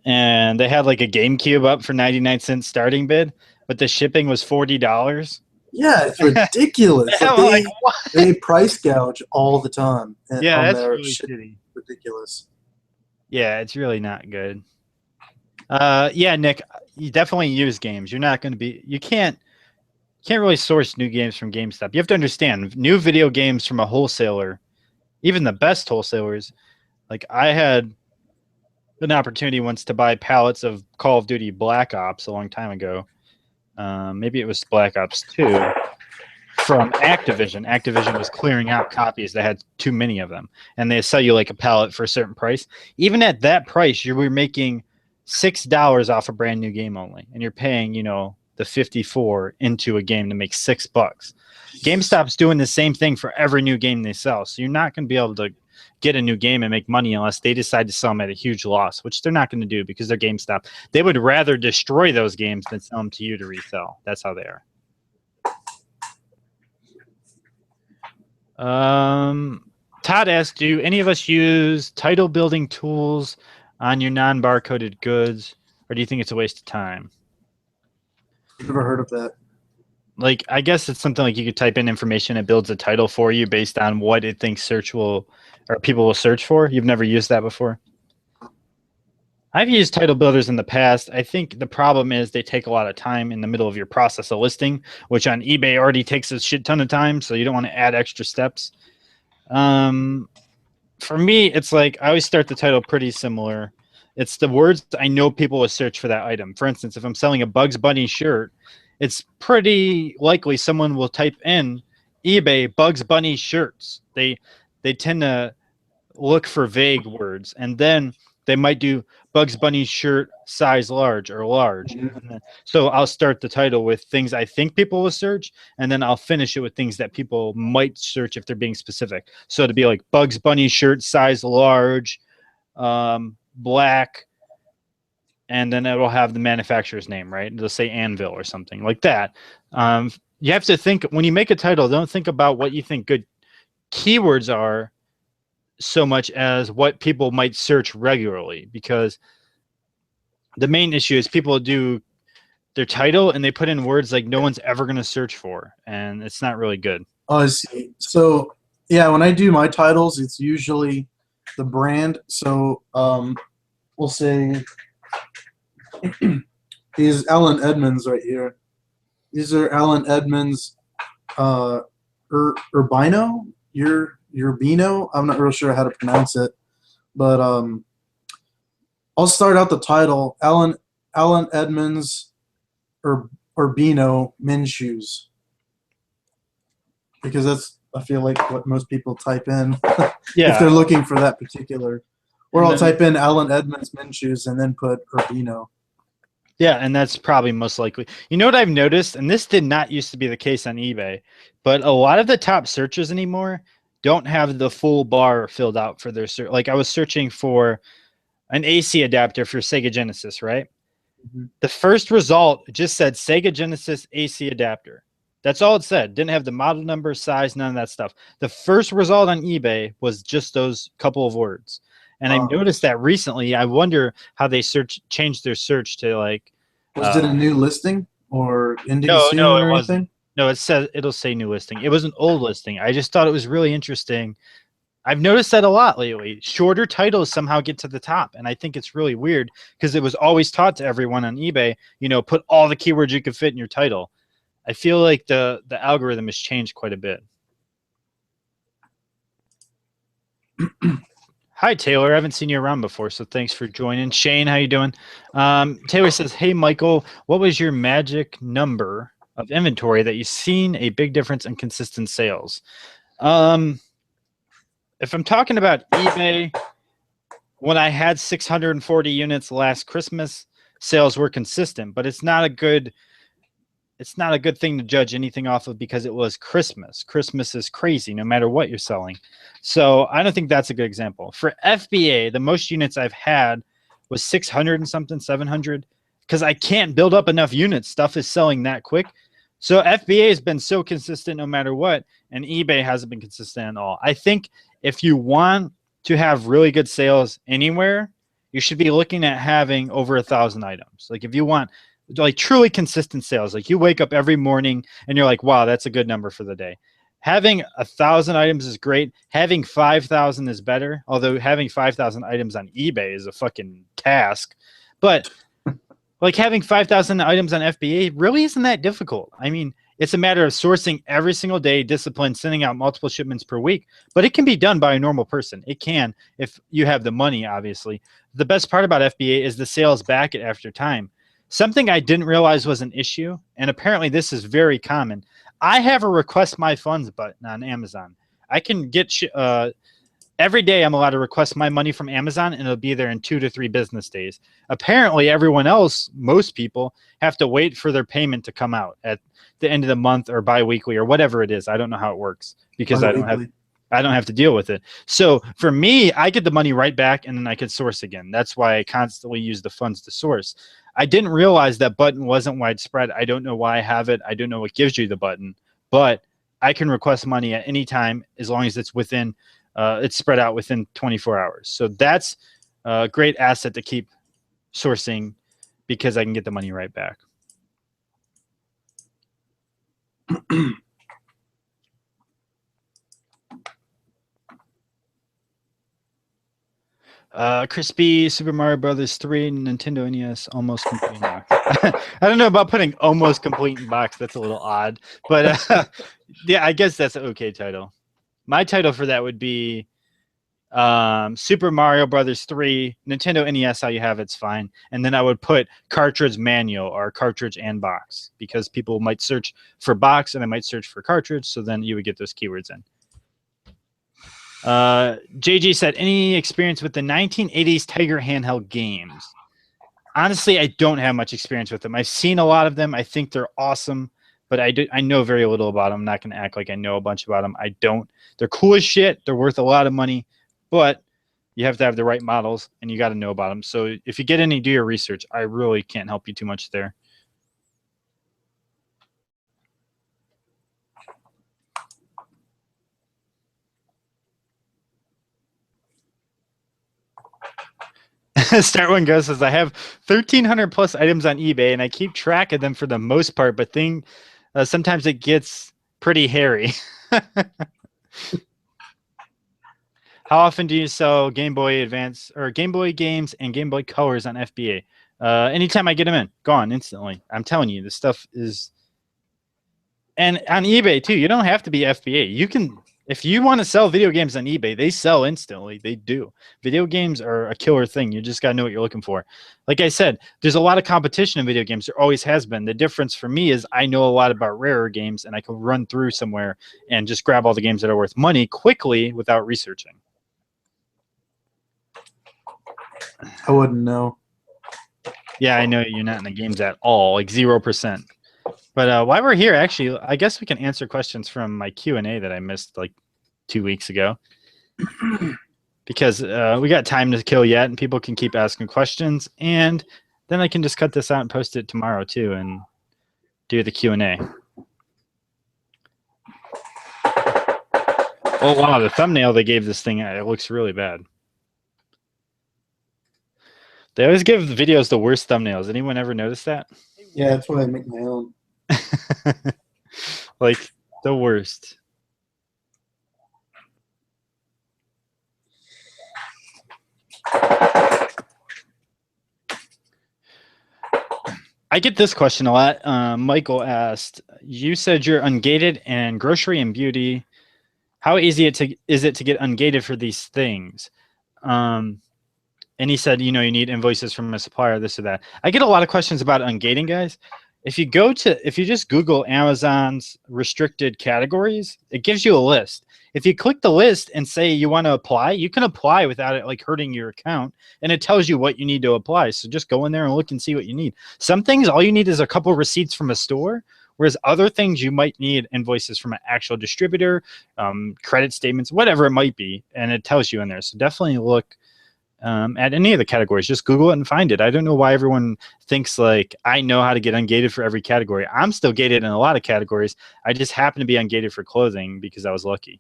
And they had like a GameCube up for 99 cents starting bid, but the shipping was $40. Yeah, it's ridiculous. Like they price gouge all the time. Yeah, on that's their really shitty. Ridiculous. Yeah, it's really not good. Yeah, Nick, you definitely use games. You're not going to be. You can't really source new games from GameStop. You have to understand, new video games from a wholesaler, even the best wholesalers. Like I had an opportunity once to buy pallets of Call of Duty Black Ops a long time ago. Maybe it was Black Ops 2 from Activision. Activision was clearing out copies that had too many of them, and they sell you like a pallet for a certain price. Even at that price, you were making $6 off a brand new game only, and you're paying, the 54 into a game to make $6. GameStop's doing the same thing for every new game they sell, so you're not going to be able to get a new game and make money unless they decide to sell them at a huge loss, which they're not going to do because they're GameStop. They would rather destroy those games than sell them to you to resell. That's how they are. Todd asked, do any of us use title building tools on your non-barcoded goods, or do you think it's a waste of time? Never heard of that. Like, I guess it's something like you could type in information, it builds a title for you based on what it thinks people will search for. You've never used that before? I've used title builders in the past. I think the problem is they take a lot of time in the middle of your process of listing, which on eBay already takes a shit ton of time, so you don't want to add extra steps. For me, it's like I always start the title pretty similar. It's the words I know people will search for that item. For instance, if I'm selling a Bugs Bunny shirt, it's pretty likely someone will type in eBay Bugs Bunny shirts. They tend to look for vague words, and then they might do Bugs Bunny shirt size large or large. So I'll start the title with things I think people will search, and then I'll finish it with things that people might search if they're being specific. So to be like Bugs Bunny shirt size large, black, and then it will have the manufacturer's name, right? They'll say Anvil or something like that. You have to think, when you make a title, don't think about what you think good keywords are so much as what people might search regularly, because the main issue is people do their title and they put in words like no one's ever going to search for, and it's not really good. Oh, I see. So yeah, when I do my titles, it's usually the brand. So we'll say these Allen Edmonds right here. These are Allen Edmonds Urbino. Urbino. I'm not real sure how to pronounce it, but I'll start out the title. Allen Edmonds Urbino men's shoes, because that's, I feel like, what most people type in if they're looking for that particular. Or I'll type in Allen Edmonds men's shoes and then put Urbino. Yeah, and that's probably most likely. You know what I've noticed, and this did not used to be the case on eBay, but a lot of the top searches anymore don't have the full bar filled out for their search. Like I was searching for an AC adapter for Sega Genesis, right? Mm-hmm. The first result just said Sega Genesis AC adapter. That's all it said. Didn't have the model number, size, none of that stuff. The first result on eBay was just those couple of words. And I noticed that recently. I wonder how they changed their search to like. Was it a new listing or ending No, soon no, or it anything? wasn't. No, it'll say new listing. It was an old listing. I just thought it was really interesting. I've noticed that a lot lately. Shorter titles somehow get to the top, and I think it's really weird because it was always taught to everyone on eBay, put all the keywords you could fit in your title. I feel like the algorithm has changed quite a bit. Hi, Taylor. I haven't seen you around before, so thanks for joining. Shane, how you doing? Taylor says, hey, Michael, what was your magic number of inventory that you've seen a big difference in consistent sales? If I'm talking about eBay, when I had 640 units last Christmas, sales were consistent, but it's not a good thing to judge anything off of because it was Christmas. Christmas is crazy no matter what you're selling. So I don't think that's a good example. For FBA, the most units I've had was 600 and something, 700, because I can't build up enough units. Stuff is selling that quick. So FBA has been so consistent no matter what, and eBay hasn't been consistent at all. I think if you want to have really good sales anywhere, you should be looking at having over 1,000 items. Like if you want like truly consistent sales, like you wake up every morning and you're like, wow, that's a good number for the day. Having 1,000 items is great. Having 5,000 is better. Although having 5,000 items on eBay is a fucking task. But like having 5,000 items on FBA really isn't that difficult. I mean, it's a matter of sourcing every single day, discipline, sending out multiple shipments per week. But it can be done by a normal person. It can if you have the money, obviously. The best part about FBA is the sales back it after time. Something I didn't realize was an issue, and apparently this is very common. I have a request my funds button on Amazon. I can get every day I'm allowed to request my money from Amazon, and it'll be there in 2 to 3 business days. Apparently, everyone else, most people, have to wait for their payment to come out at the end of the month or biweekly or whatever it is. I don't know how it works because I don't have to deal with it. So for me, I get the money right back, and then I can source again. That's why I constantly use the funds to source. I didn't realize that button wasn't widespread. I don't know why I have it. I don't know what gives you the button, but I can request money at any time as long as it's within, it's spread out within 24 hours. So that's a great asset to keep sourcing because I can get the money right back. Crispy, Super Mario Brothers 3, Nintendo NES, almost complete in box. I don't know about putting almost complete in box. That's a little odd. But yeah, I guess that's an okay title. My title for that would be Super Mario Brothers 3, Nintendo NES, how you have it's fine. And then I would put cartridge manual or cartridge and box because people might search for box and they might search for cartridge. So then you would get those keywords in. JG said, any experience with the 1980s Tiger handheld games? Honestly, I don't have much experience with them. I've seen a lot of them. I think they're awesome, but I know very little about them. I'm not going to act like I know a bunch about them. I don't. They're cool as shit. They're worth a lot of money, but you have to have the right models, and you got to know about them. So if you get any, do your research. I really can't help you too much there. Start One Go says, I have 1,300 plus items on eBay, and I keep track of them for the most part, but sometimes it gets pretty hairy. How often do you sell Game Boy Advance or Game Boy games and Game Boy Colors on FBA? Anytime I get them in, gone instantly. I'm telling you, this stuff is. And on eBay too, you don't have to be FBA. You can, if you want to sell video games on eBay, they sell instantly. They do. Video games are a killer thing. You just got to know what you're looking for. Like I said, there's a lot of competition in video games. There always has been. The difference for me is I know a lot about rarer games, and I can run through somewhere and just grab all the games that are worth money quickly without researching. I wouldn't know. Yeah, I know you're not in the games at all, like 0%. But while we're here, actually, I guess we can answer questions from my Q&A that I missed like 2 weeks ago. Because we got time to kill yet, and people can keep asking questions. And then I can just cut this out and post it tomorrow, too, and do the Q&A. Oh, wow, the thumbnail they gave this thing, it looks really bad. They always give the videos the worst thumbnails. Anyone ever notice that? Yeah, that's why I make my own. Like, the worst. I get this question a lot. Michael asked, you said you're ungated and grocery and beauty. How easy is it to get ungated for these things? And he said, you know, you need invoices from a supplier, this or that. I get a lot of questions about ungating, guys. If you just Google Amazon's restricted categories, it gives you a list. If you click the list and say you want to apply, you can apply without it like hurting your account, and it tells you what you need to apply. So just go in there and look and see what you need. Some things, all you need is a couple receipts from a store, whereas other things you might need invoices from an actual distributor, credit statements, whatever it might be, and it tells you in there. So definitely look at any of the categories. Just Google it and find it. I don't know why everyone thinks like I know how to get ungated for every category. I'm still gated in a lot of categories. I just happen to be ungated for clothing because I was lucky.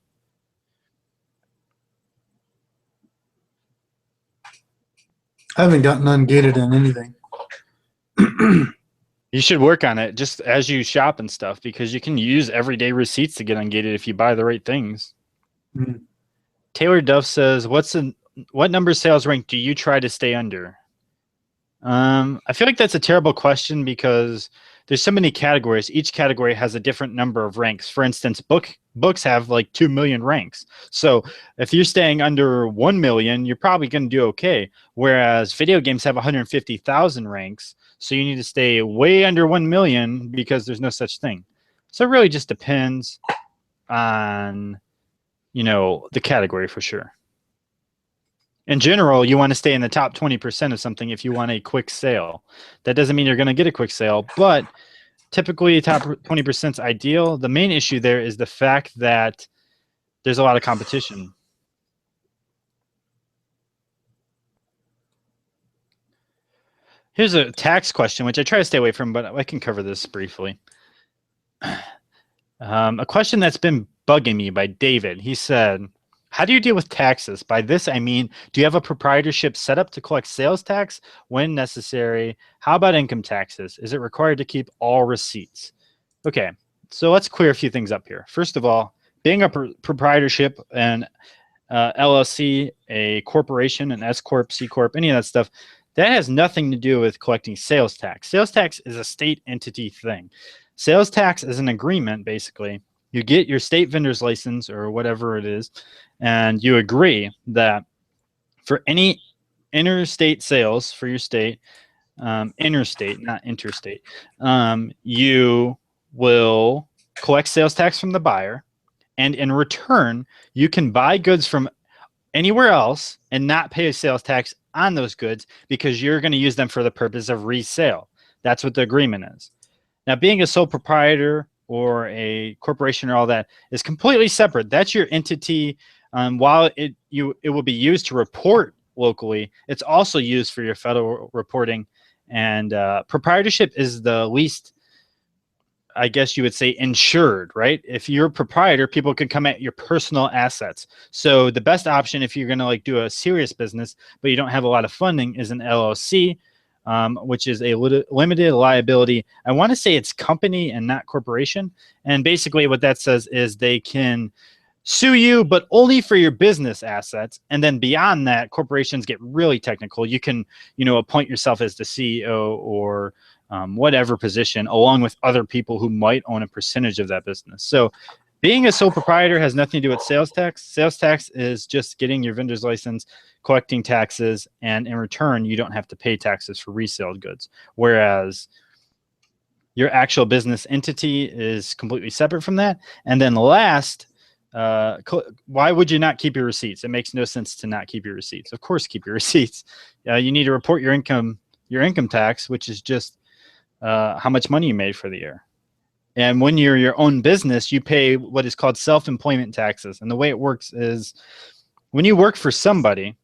I haven't gotten ungated in anything. You should work on it just as you shop and stuff, because you can use everyday receipts to get ungated if you buy the right things. Mm. Taylor Duff says, what number sales rank do you try to stay under? I feel like that's a terrible question because there's so many categories. Each category has a different number of ranks. For instance, books have like 2 million ranks. So if you're staying under 1 million, you're probably going to do okay. Whereas video games have 150,000 ranks. So you need to stay way under 1 million because there's no such thing. So it really just depends on, you know, the category for sure. In general, you want to stay in the top 20% of something if you want a quick sale. That doesn't mean you're going to get a quick sale, but typically top 20% is ideal. The main issue there is the fact that there's a lot of competition. Here's a tax question, which I try to stay away from, but I can cover this briefly. A question that's been bugging me by David. He said, how do you deal with taxes? By this, I mean, do you have a proprietorship set up to collect sales tax when necessary? How about income taxes? Is it required to keep all receipts? Okay, so let's clear a few things up here. First of all, being a proprietorship, an LLC, a corporation, an S Corp, C Corp, any of that stuff, that has nothing to do with collecting sales tax. Sales tax is a state entity thing. Sales tax is an agreement, basically. You get your state vendor's license or whatever it is, and you agree that for any interstate sales for your state, interstate, not interstate, you will collect sales tax from the buyer, and in return, you can buy goods from anywhere else and not pay a sales tax on those goods because you're going to use them for the purpose of resale. That's what the agreement is. Now, being a sole proprietor or a corporation or all that is completely separate. That's your entity. While it will be used to report locally, it's also used for your federal reporting. And proprietorship is the least, I guess you would say, insured, right? If you're a proprietor, people could come at your personal assets. So the best option if you're going to like do a serious business, but you don't have a lot of funding, is an LLC. Which is a limited liability. I want to say it's company and not corporation. And basically what that says is they can sue you, but only for your business assets. And then beyond that, corporations get really technical. You can, appoint yourself as the CEO or whatever position, along with other people who might own a percentage of that business. So being a sole proprietor has nothing to do with sales tax. Sales tax is just getting your vendor's license, collecting taxes, and in return, you don't have to pay taxes for resale goods. Whereas your actual business entity is completely separate from that. And then last, why would you not keep your receipts? It makes no sense to not keep your receipts. Of course, keep your receipts. You need to report your income tax, which is just how much money you made for the year. And when you're your own business, you pay what is called self-employment taxes. And the way it works is when you work for somebody,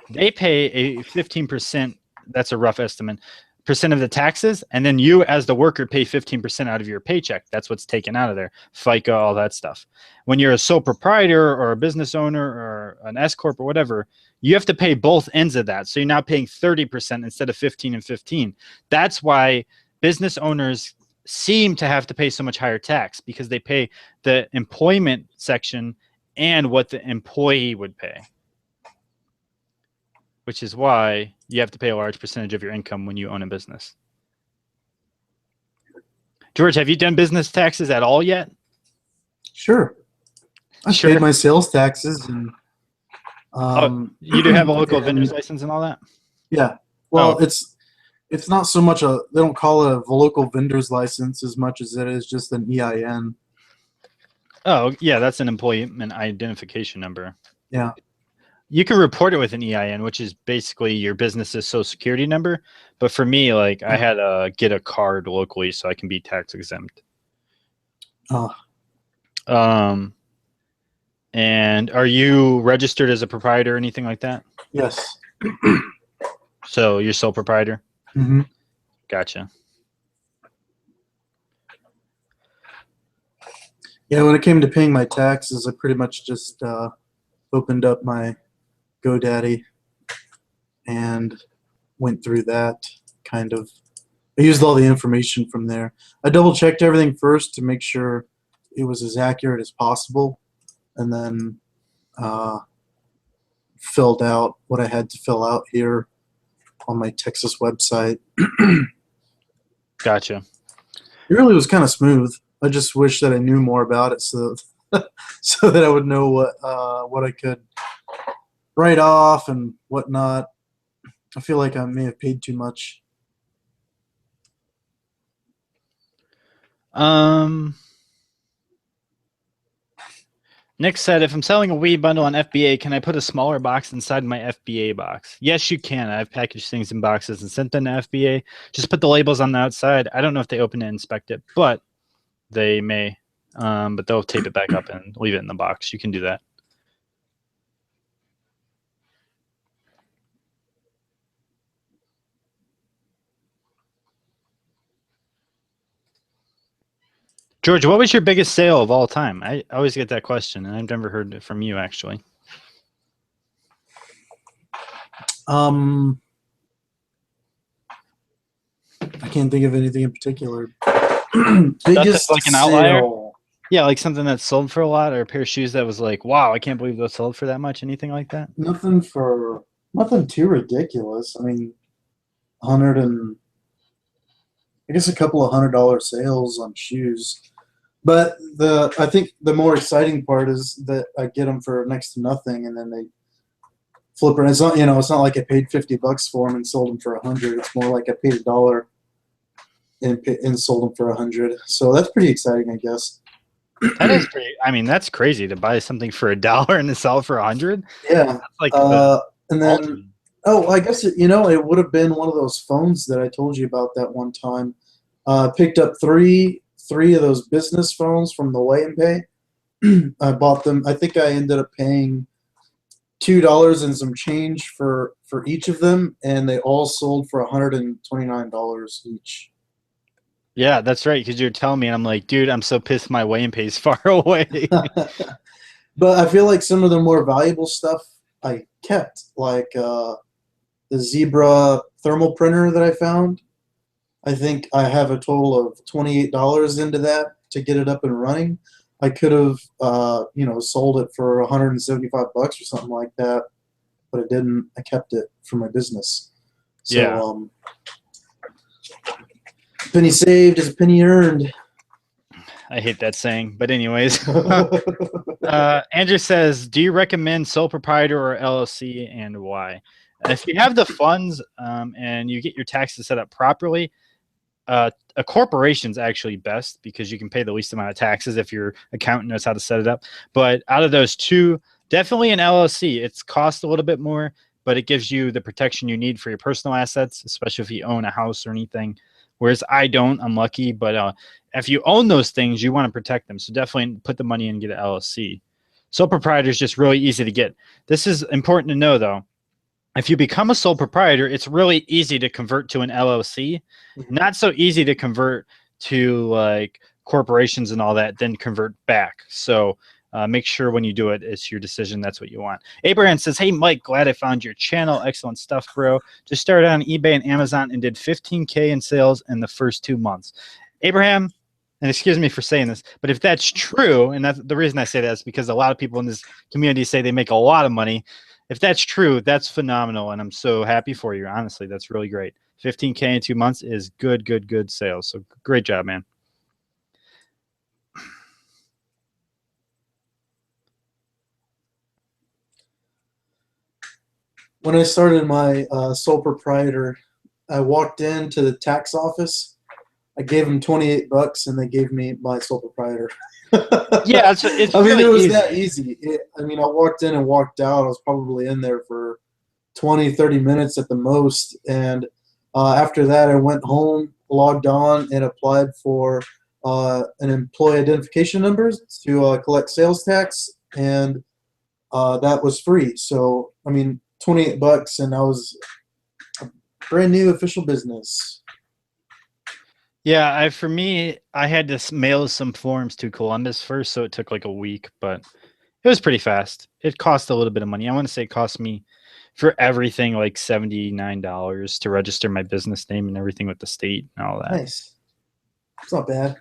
they pay a 15%, that's a rough estimate, percent of the taxes, and then you as the worker pay 15% out of your paycheck. That's what's taken out of there, FICA, all that stuff. When you're a sole proprietor or a business owner or an S corp or whatever, you have to pay both ends of that. So you're now paying 30% instead of 15 and 15. That's why business owners seem to have to pay so much higher tax, because they pay the employment section and what the employee would pay, which is why you have to pay a large percentage of your income when you own a business. George, have you done business taxes at all yet? Sure. I paid my sales taxes, and you do have a local vendor's license and all that? Yeah. Well, it's not so much they don't call it a local vendor's license as much as it is just an EIN. Oh, yeah, that's an employment identification number. Yeah. You can report it with an EIN, which is basically your business's social security number. But for me, like, I had to get a card locally so I can be tax exempt. Oh. And are you registered as a proprietor or anything like that? Yes. So you're sole proprietor? Mm-hmm. Gotcha. Yeah, when it came to paying my taxes, I pretty much just opened up my GoDaddy and went through that kind of. I used all the information from there. I double checked everything first to make sure it was as accurate as possible, and then filled out what I had to fill out here on my Texas website. Gotcha. It really was kind of smooth. I just wish that I knew more about it so so that I would know what I could write off and whatnot. I feel like I may have paid too much. Nick said, if I'm selling a weed bundle on FBA, can I put a smaller box inside my FBA box? Yes, you can. I've packaged things in boxes and sent them to FBA. Just put the labels on the outside. I don't know if they open it and inspect it, but they may. But they'll tape it back up and leave it in the box. You can do that. George, what was your biggest sale of all time? I always get that question, and I've never heard it from you, actually. I can't think of anything in particular. Biggest like an outlier? Yeah, like something that sold for a lot, or a pair of shoes that was like, wow, I can't believe those sold for that much. Anything like that? Nothing too ridiculous. I mean, I guess a couple of $100 sales on shoes. But I think the more exciting part is that I get them for next to nothing, and then they flip it. It's not, it's not like I paid $50 for them and sold them for $100. It's more like I paid $1 and sold them for $100. So that's pretty exciting, I guess. That is pretty. I mean, that's crazy to buy something for $1 and to sell it for $100. Yeah. That's like and then I guess it would have been one of those phones that I told you about that one time. Picked up three of those business phones from the Way and Pay. I bought them. I think I ended up paying $2 and some change for each of them, and they all sold for $129 each. Yeah, that's right. Because you're telling me, and I'm like, dude, I'm so pissed my Way and Pay is far away. But I feel like some of the more valuable stuff I kept, like the Zebra thermal printer that I found. I think I have a total of $28 into that to get it up and running. I could have, sold it for $175 or something like that, but I didn't. I kept it for my business. So, Yeah. Penny saved is a penny earned. I hate that saying, but anyways. Andrew says, do you recommend sole proprietor or LLC, and why? If you have the funds and you get your taxes set up properly, a corporation's actually best because you can pay the least amount of taxes if your accountant knows how to set it up. But out of those two, definitely an LLC. It's cost a little bit more, but it gives you the protection you need for your personal assets, especially if you own a house or anything. Whereas I don't, I'm lucky, but if you own those things, you want to protect them. So definitely put the money in and get an LLC. Sole proprietor is just really easy to get. This is important to know, though. If you become a sole proprietor, it's really easy to convert to an LLC. Not so easy to convert to like corporations and all that, then convert back. So make sure when you do it, it's your decision. That's what you want. Abraham says, hey, Mike, glad I found your channel. Excellent stuff, bro. Just started on eBay and Amazon and did 15K in sales in the first 2 months. Abraham, and excuse me for saying this, but if that's true, and that's the reason I say that is because a lot of people in this community say they make a lot of money. If that's true, that's phenomenal, and I'm so happy for you. Honestly, that's really great. 15K in 2 months is good sales. So great job, man. When I started my sole proprietor, I walked into the tax office. I gave them $28, and they gave me my sole proprietor. Yeah, it's I mean, really it was easy. that easy. I walked in and walked out. I was probably in there for 20, 30 minutes at the most. And after that, I went home, logged on, and applied for an employee identification number to collect sales tax, and that was free. So, I mean, $28, and I was a brand new official business. Yeah, for me, I had to mail some forms to Columbus first, so it took like a week, but it was pretty fast. It cost a little bit of money. I want to say it cost me for everything like $79 to register my business name and everything with the state and all that. Nice. It's not bad.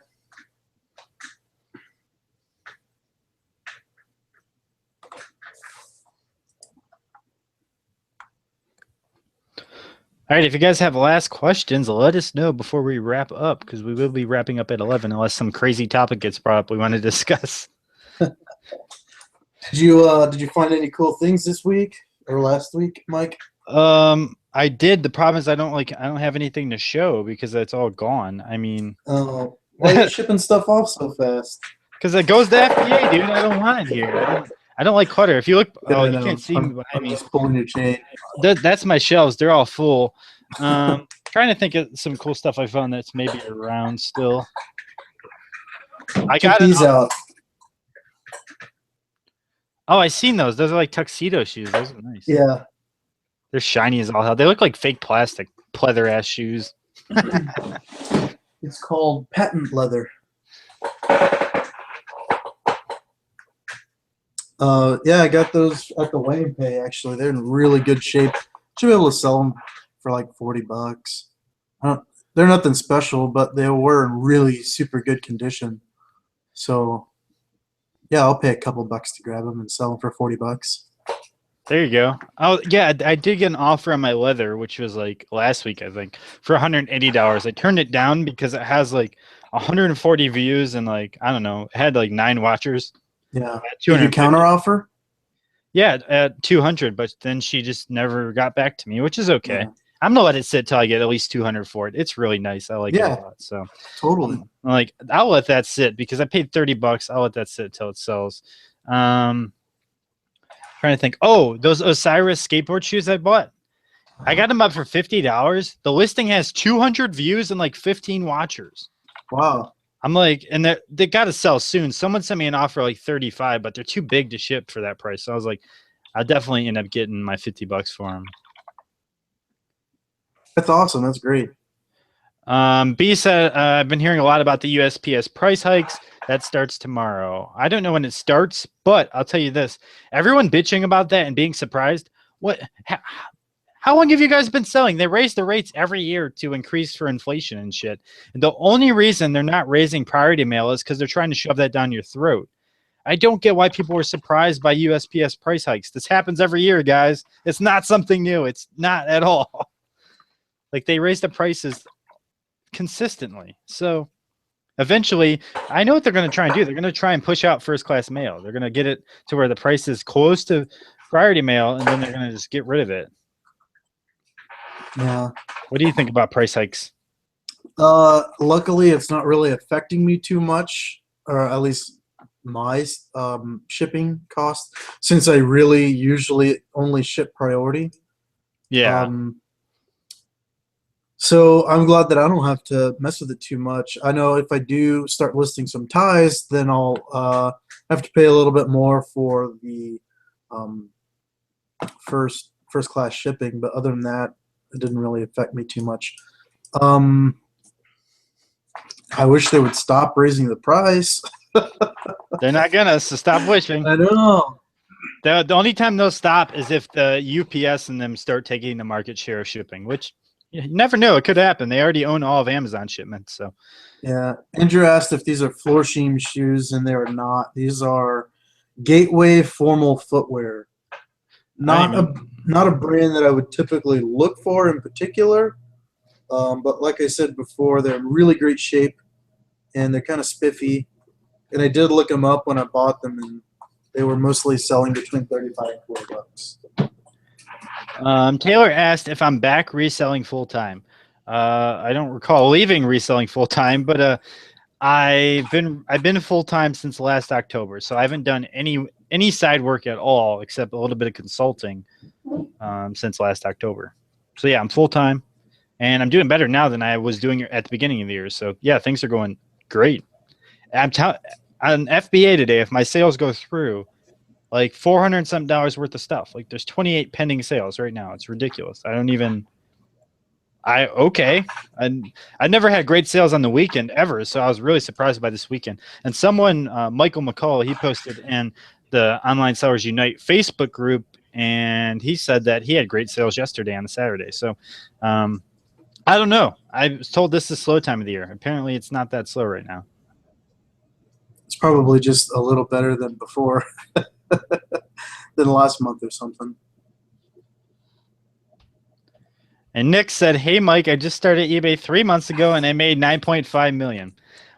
All right, if you guys have last questions, let us know before we wrap up, because we will be wrapping up at 11 unless some crazy topic gets brought up we want to discuss. Did you find any cool things this week or last week, Mike? I did. The problem is I don't have anything to show because it's all gone. I mean, why are you shipping stuff off so fast? Because it goes to FDA, dude. I don't want it here. I don't like clutter. If you look, you can't see me behind me. I'm just pulling your chain. That's my shelves. They're all full. Trying to think of some cool stuff I found that's maybe around still. I got these out. Oh, I seen those. Those are like tuxedo shoes. Those are nice. Yeah. They're shiny as all hell. They look like fake plastic, pleather ass shoes. It's called patent leather. Yeah, I got those at the Wayne Pay. Actually, they're in really good shape. Should be able to sell them for like $40. They're nothing special, but they were in really super good condition. So, yeah, I'll pay a couple bucks to grab them and sell them for $40. There you go. Oh, yeah, I did get an offer on my leather, which was like last week, I think, for $180. I turned it down because it has like 140 views and like, I don't know, it had like 9 watchers. Yeah. Did you counter offer? Yeah, at 200, but then she just never got back to me, which is okay. Yeah. I'm gonna let it sit till I get at least 200 for it. It's really nice. I like it a lot. So totally. Like I'll let that sit because I paid $30. I'll let that sit till it sells. Trying to think. Oh, those Osiris skateboard shoes I bought. I got them up for $50. The listing has 200 views and like 15 watchers. Wow. I'm like, and they got to sell soon. Someone sent me an offer like 35, but they're too big to ship for that price. So I was like, I'll definitely end up getting my $50 for them. That's awesome. That's great. B said, I've been hearing a lot about the USPS price hikes. That starts tomorrow. I don't know when it starts, but I'll tell you this. Everyone bitching about that and being surprised. How long have you guys been selling? They raise the rates every year to increase for inflation and shit. And the only reason they're not raising priority mail is because they're trying to shove that down your throat. I don't get why people were surprised by USPS price hikes. This happens every year, guys. It's not something new. It's not at all. Like, they raise the prices consistently. So eventually, I know what they're going to try and do. They're going to try and push out first-class mail. They're going to get it to where the price is close to priority mail, and then they're going to just get rid of it. Yeah. What do you think about price hikes? Luckily, it's not really affecting me too much, or at least my shipping cost, since I really usually only ship priority. Yeah. So I'm glad that I don't have to mess with it too much. I know if I do start listing some ties, then I'll have to pay a little bit more for the first class shipping. But other than that, it didn't really affect me too much. I wish they would stop raising the price. They're not gonna, so stop wishing. I know. The only time they'll stop is if the UPS and them start taking the market share of shipping, which you never know. It could happen. They already own all of Amazon shipments. So Yeah. Andrew asked if these are floor sheen shoes, and they are not. These are Gateway formal footwear. Not a brand that I would typically look for in particular. But like I said before, they're in really great shape, and they're kind of spiffy. And I did look them up when I bought them, and they were mostly selling between $35 and $40. Taylor asked if I'm back reselling full time. I don't recall leaving reselling full time, but I've been full time since last October, so I haven't done any side work at all except a little bit of consulting since last October. So yeah, I'm full time, and I'm doing better now than I was doing at the beginning of the year. So yeah, things are going great. On FBA today, if my sales go through, like $400 and something worth of stuff. Like, there's 28 pending sales right now. It's ridiculous. I never had great sales on the weekend ever, so I was really surprised by this weekend. And someone, Michael McCall, he posted in the Online Sellers Unite Facebook group, and he said that he had great sales yesterday on the Saturday. So I don't know. I was told this is slow time of the year. Apparently it's not that slow right now. It's probably just a little better than before, than last month or something. And Nick said, "Hey, Mike, I just started eBay 3 months ago, and I made $9.5 million.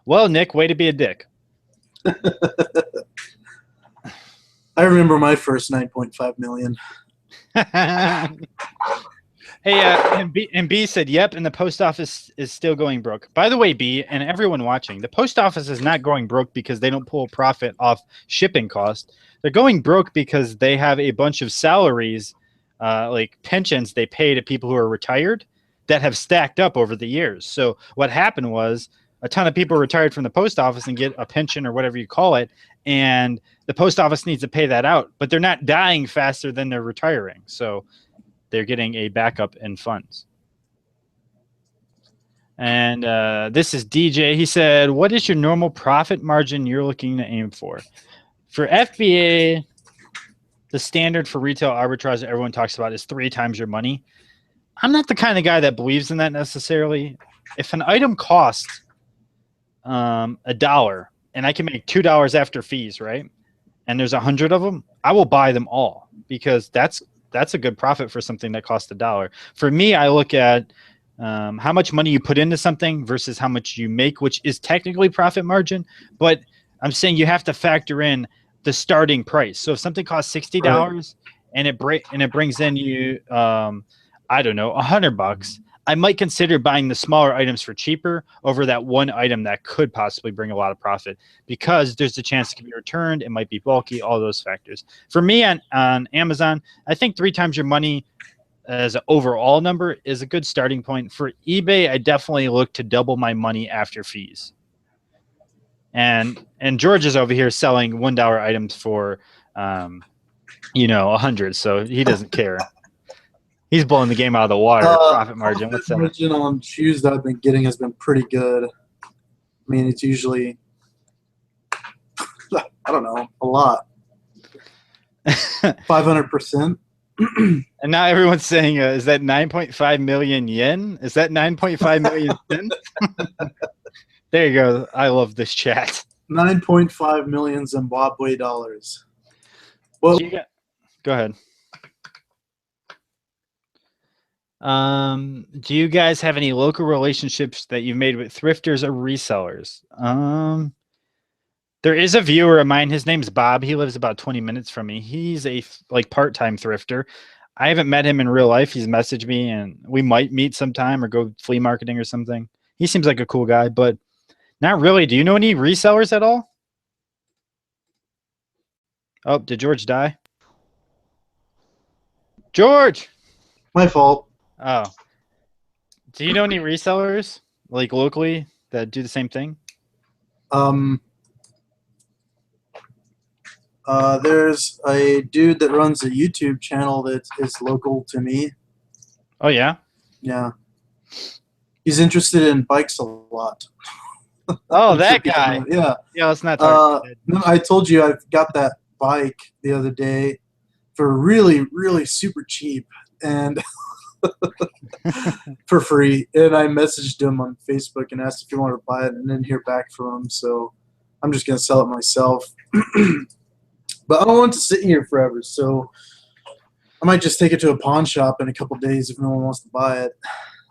Well, Nick, way to be a dick." I remember my first $9.5 million. Hey, and B said, "Yep," and the post office is still going broke. By the way, B, and everyone watching, the post office is not going broke because they don't pull profit off shipping cost. They're going broke because they have a bunch of salaries, like pensions they pay to people who are retired that have stacked up over the years. So what happened was a ton of people retired from the post office and get a pension or whatever you call it, and the post office needs to pay that out, but they're not dying faster than they're retiring. So they're getting a backup in funds. And this is DJ. He said, "What is your normal profit margin you're looking to aim for?" For FBA, the standard for retail arbitrage that everyone talks about is 3 times your money. I'm not the kind of guy that believes in that necessarily. If an item costs $1 and I can make $2 after fees, right? And there's 100 of them, I will buy them all because that's a good profit for something that costs $1. For me, I look at how much money you put into something versus how much you make, which is technically profit margin. But I'm saying you have to factor in the starting price. So if something costs $60 and it brings in you, I don't know, $100, I might consider buying the smaller items for cheaper over that one item that could possibly bring a lot of profit because there's a chance it can be returned. It might be bulky, all those factors. For me on Amazon, I think 3 times your money as an overall number is a good starting point. For eBay, I definitely look to double my money after fees. And George is over here selling $1 items for, 100, so he doesn't care. He's blowing the game out of the water. Profit margin. What's that? Margin on shoes that I've been getting has been pretty good. I mean, it's usually, I don't know, a lot. 500%. And now everyone's saying, is that 9.5 million yen? Is that 9.5 million cents? There you go. I love this chat. 9.5 million Zimbabwe dollars. Well, go ahead. Do you guys have any local relationships that you've made with thrifters or resellers? There is a viewer of mine. His name's Bob. He lives about 20 minutes from me. He's a part-time thrifter. I haven't met him in real life. He's messaged me, and we might meet sometime or go flea marketing or something. He seems like a cool guy, but not really. Do you know any resellers at all? Oh, did George die? George! My fault. Oh. Do you know any resellers, like locally, that do the same thing? There's a dude that runs a YouTube channel that is local to me. Oh, yeah? Yeah. He's interested in bikes a lot. Oh, that guy. Yeah. Yeah, let's not talk about that. I told you I've got that bike the other day for really, really super cheap and for free. And I messaged him on Facebook and asked if he wanted to buy it and didn't hear back from him. So I'm just going to sell it myself. But I don't want it to sit here forever. So I might just take it to a pawn shop in a couple days if no one wants to buy it.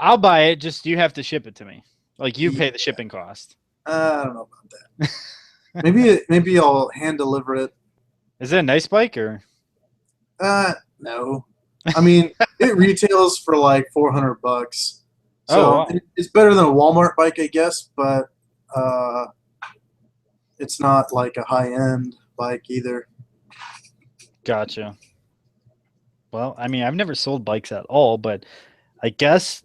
I'll buy it. Just you have to ship it to me. Like you pay the shipping cost. I don't know about that. maybe I'll hand deliver it. Is it a nice bike or? No. I mean, it retails for like $400. So wow. It's better than a Walmart bike, I guess, but it's not like a high-end bike either. Gotcha. Well, I mean, I've never sold bikes at all, but I guess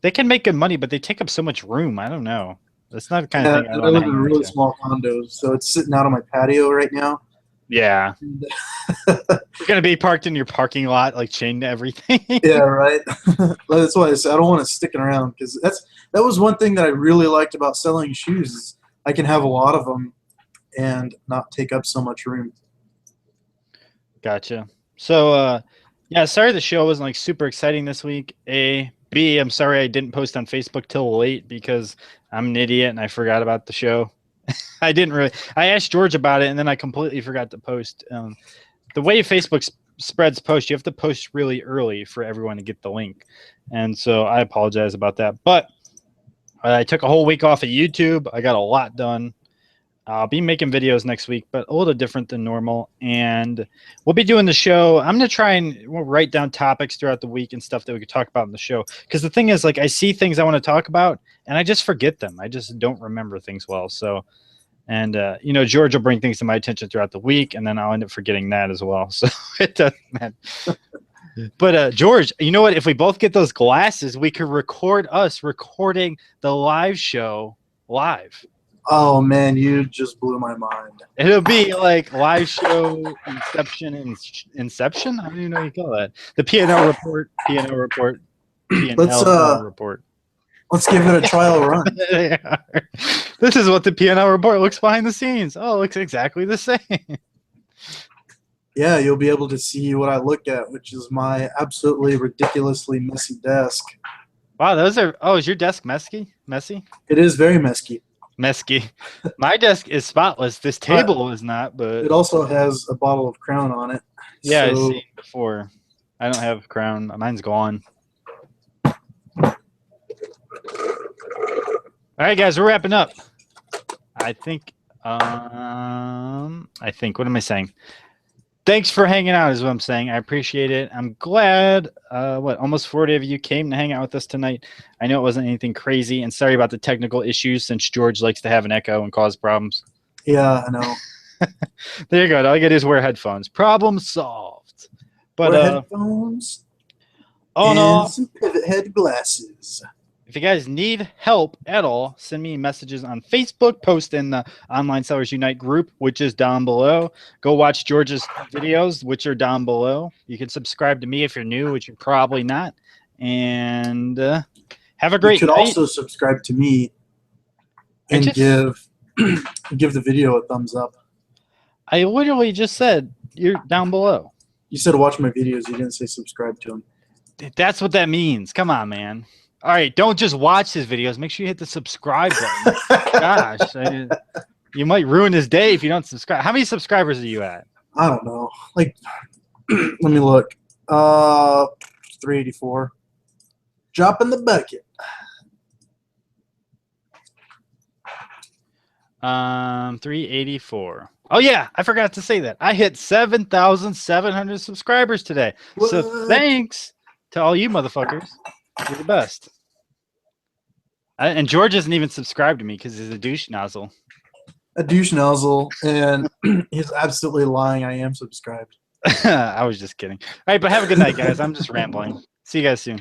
they can make good money, but they take up so much room. I don't know. That's not the kind of thing I live in a really small condo, so it's sitting out on my patio right now. Yeah. You're going to be parked in your parking lot, like chained to everything. Yeah, right. That's why I said I don't want to stick around, because that was one thing that I really liked about selling shoes is I can have a lot of them and not take up so much room. Gotcha. So, yeah, sorry the show wasn't like super exciting this week. A. B, I'm sorry I didn't post on Facebook till late because I'm an idiot and I forgot about the show. I asked George about it and then I completely forgot to post. The way Facebook spreads posts, you have to post really early for everyone to get the link. And so I apologize about that. But I took a whole week off of YouTube. I got a lot done. I'll be making videos next week, but a little different than normal. And we'll be doing the show. I'm going to try and we'll write down topics throughout the week and stuff that we could talk about in the show. Because the thing is, like, I see things I want to talk about, and I just forget them. I just don't remember things well. So, and, you know, George will bring things to my attention throughout the week, and then I'll end up forgetting that as well. So it doesn't matter. But, George, you know what? If we both get those glasses, we could record us recording the live show live. Oh, man, you just blew my mind. It'll be like live show Inception and Inception. I don't even know what you call that. The P&L report. P&L report. P&L report. Let's give it a trial run. Yeah. This is what the P&L report looks behind the scenes. Oh, it looks exactly the same. Yeah, you'll be able to see what I look at, which is my absolutely ridiculously messy desk. Wow, those are. Oh, is your desk messy? Messy? It is very messy. Messy. My desk is spotless. This table is not, but it also has a bottle of Crown on it. Yeah, I've seen before. I don't have Crown. Mine's gone. All right, guys, we're wrapping up. I think. What am I saying? Thanks for hanging out is what I'm saying. I appreciate it. I'm glad almost 40 of you came to hang out with us tonight. I know it wasn't anything crazy, and sorry about the technical issues since George likes to have an echo and cause problems. Yeah, I know. There you go. All you gotta do is wear headphones. Problem solved. But wear headphones and some pivot head glasses. If you guys need help at all, send me messages on Facebook, post in the Online Sellers Unite group, which is down below. Go watch George's videos, which are down below. You can subscribe to me if you're new, which you're probably not. And have a great night. You could also subscribe to me and give the video a thumbs up. I literally just said you're down below. You said watch my videos. You didn't say subscribe to them. That's what that means. Come on, man. All right, don't just watch his videos. Make sure you hit the subscribe button. Gosh, you might ruin his day if you don't subscribe. How many subscribers are you at? I don't know. Like, let me look. 384. Drop in the bucket. 384. Oh yeah, I forgot to say that. I hit 7,700 subscribers today. What? So thanks to all you motherfuckers. You're the best. And George doesn't even subscribe to me because he's a douche nozzle. A douche nozzle, and he's absolutely lying. I am subscribed. I was just kidding. All right, but have a good night, guys. I'm just rambling. See you guys soon.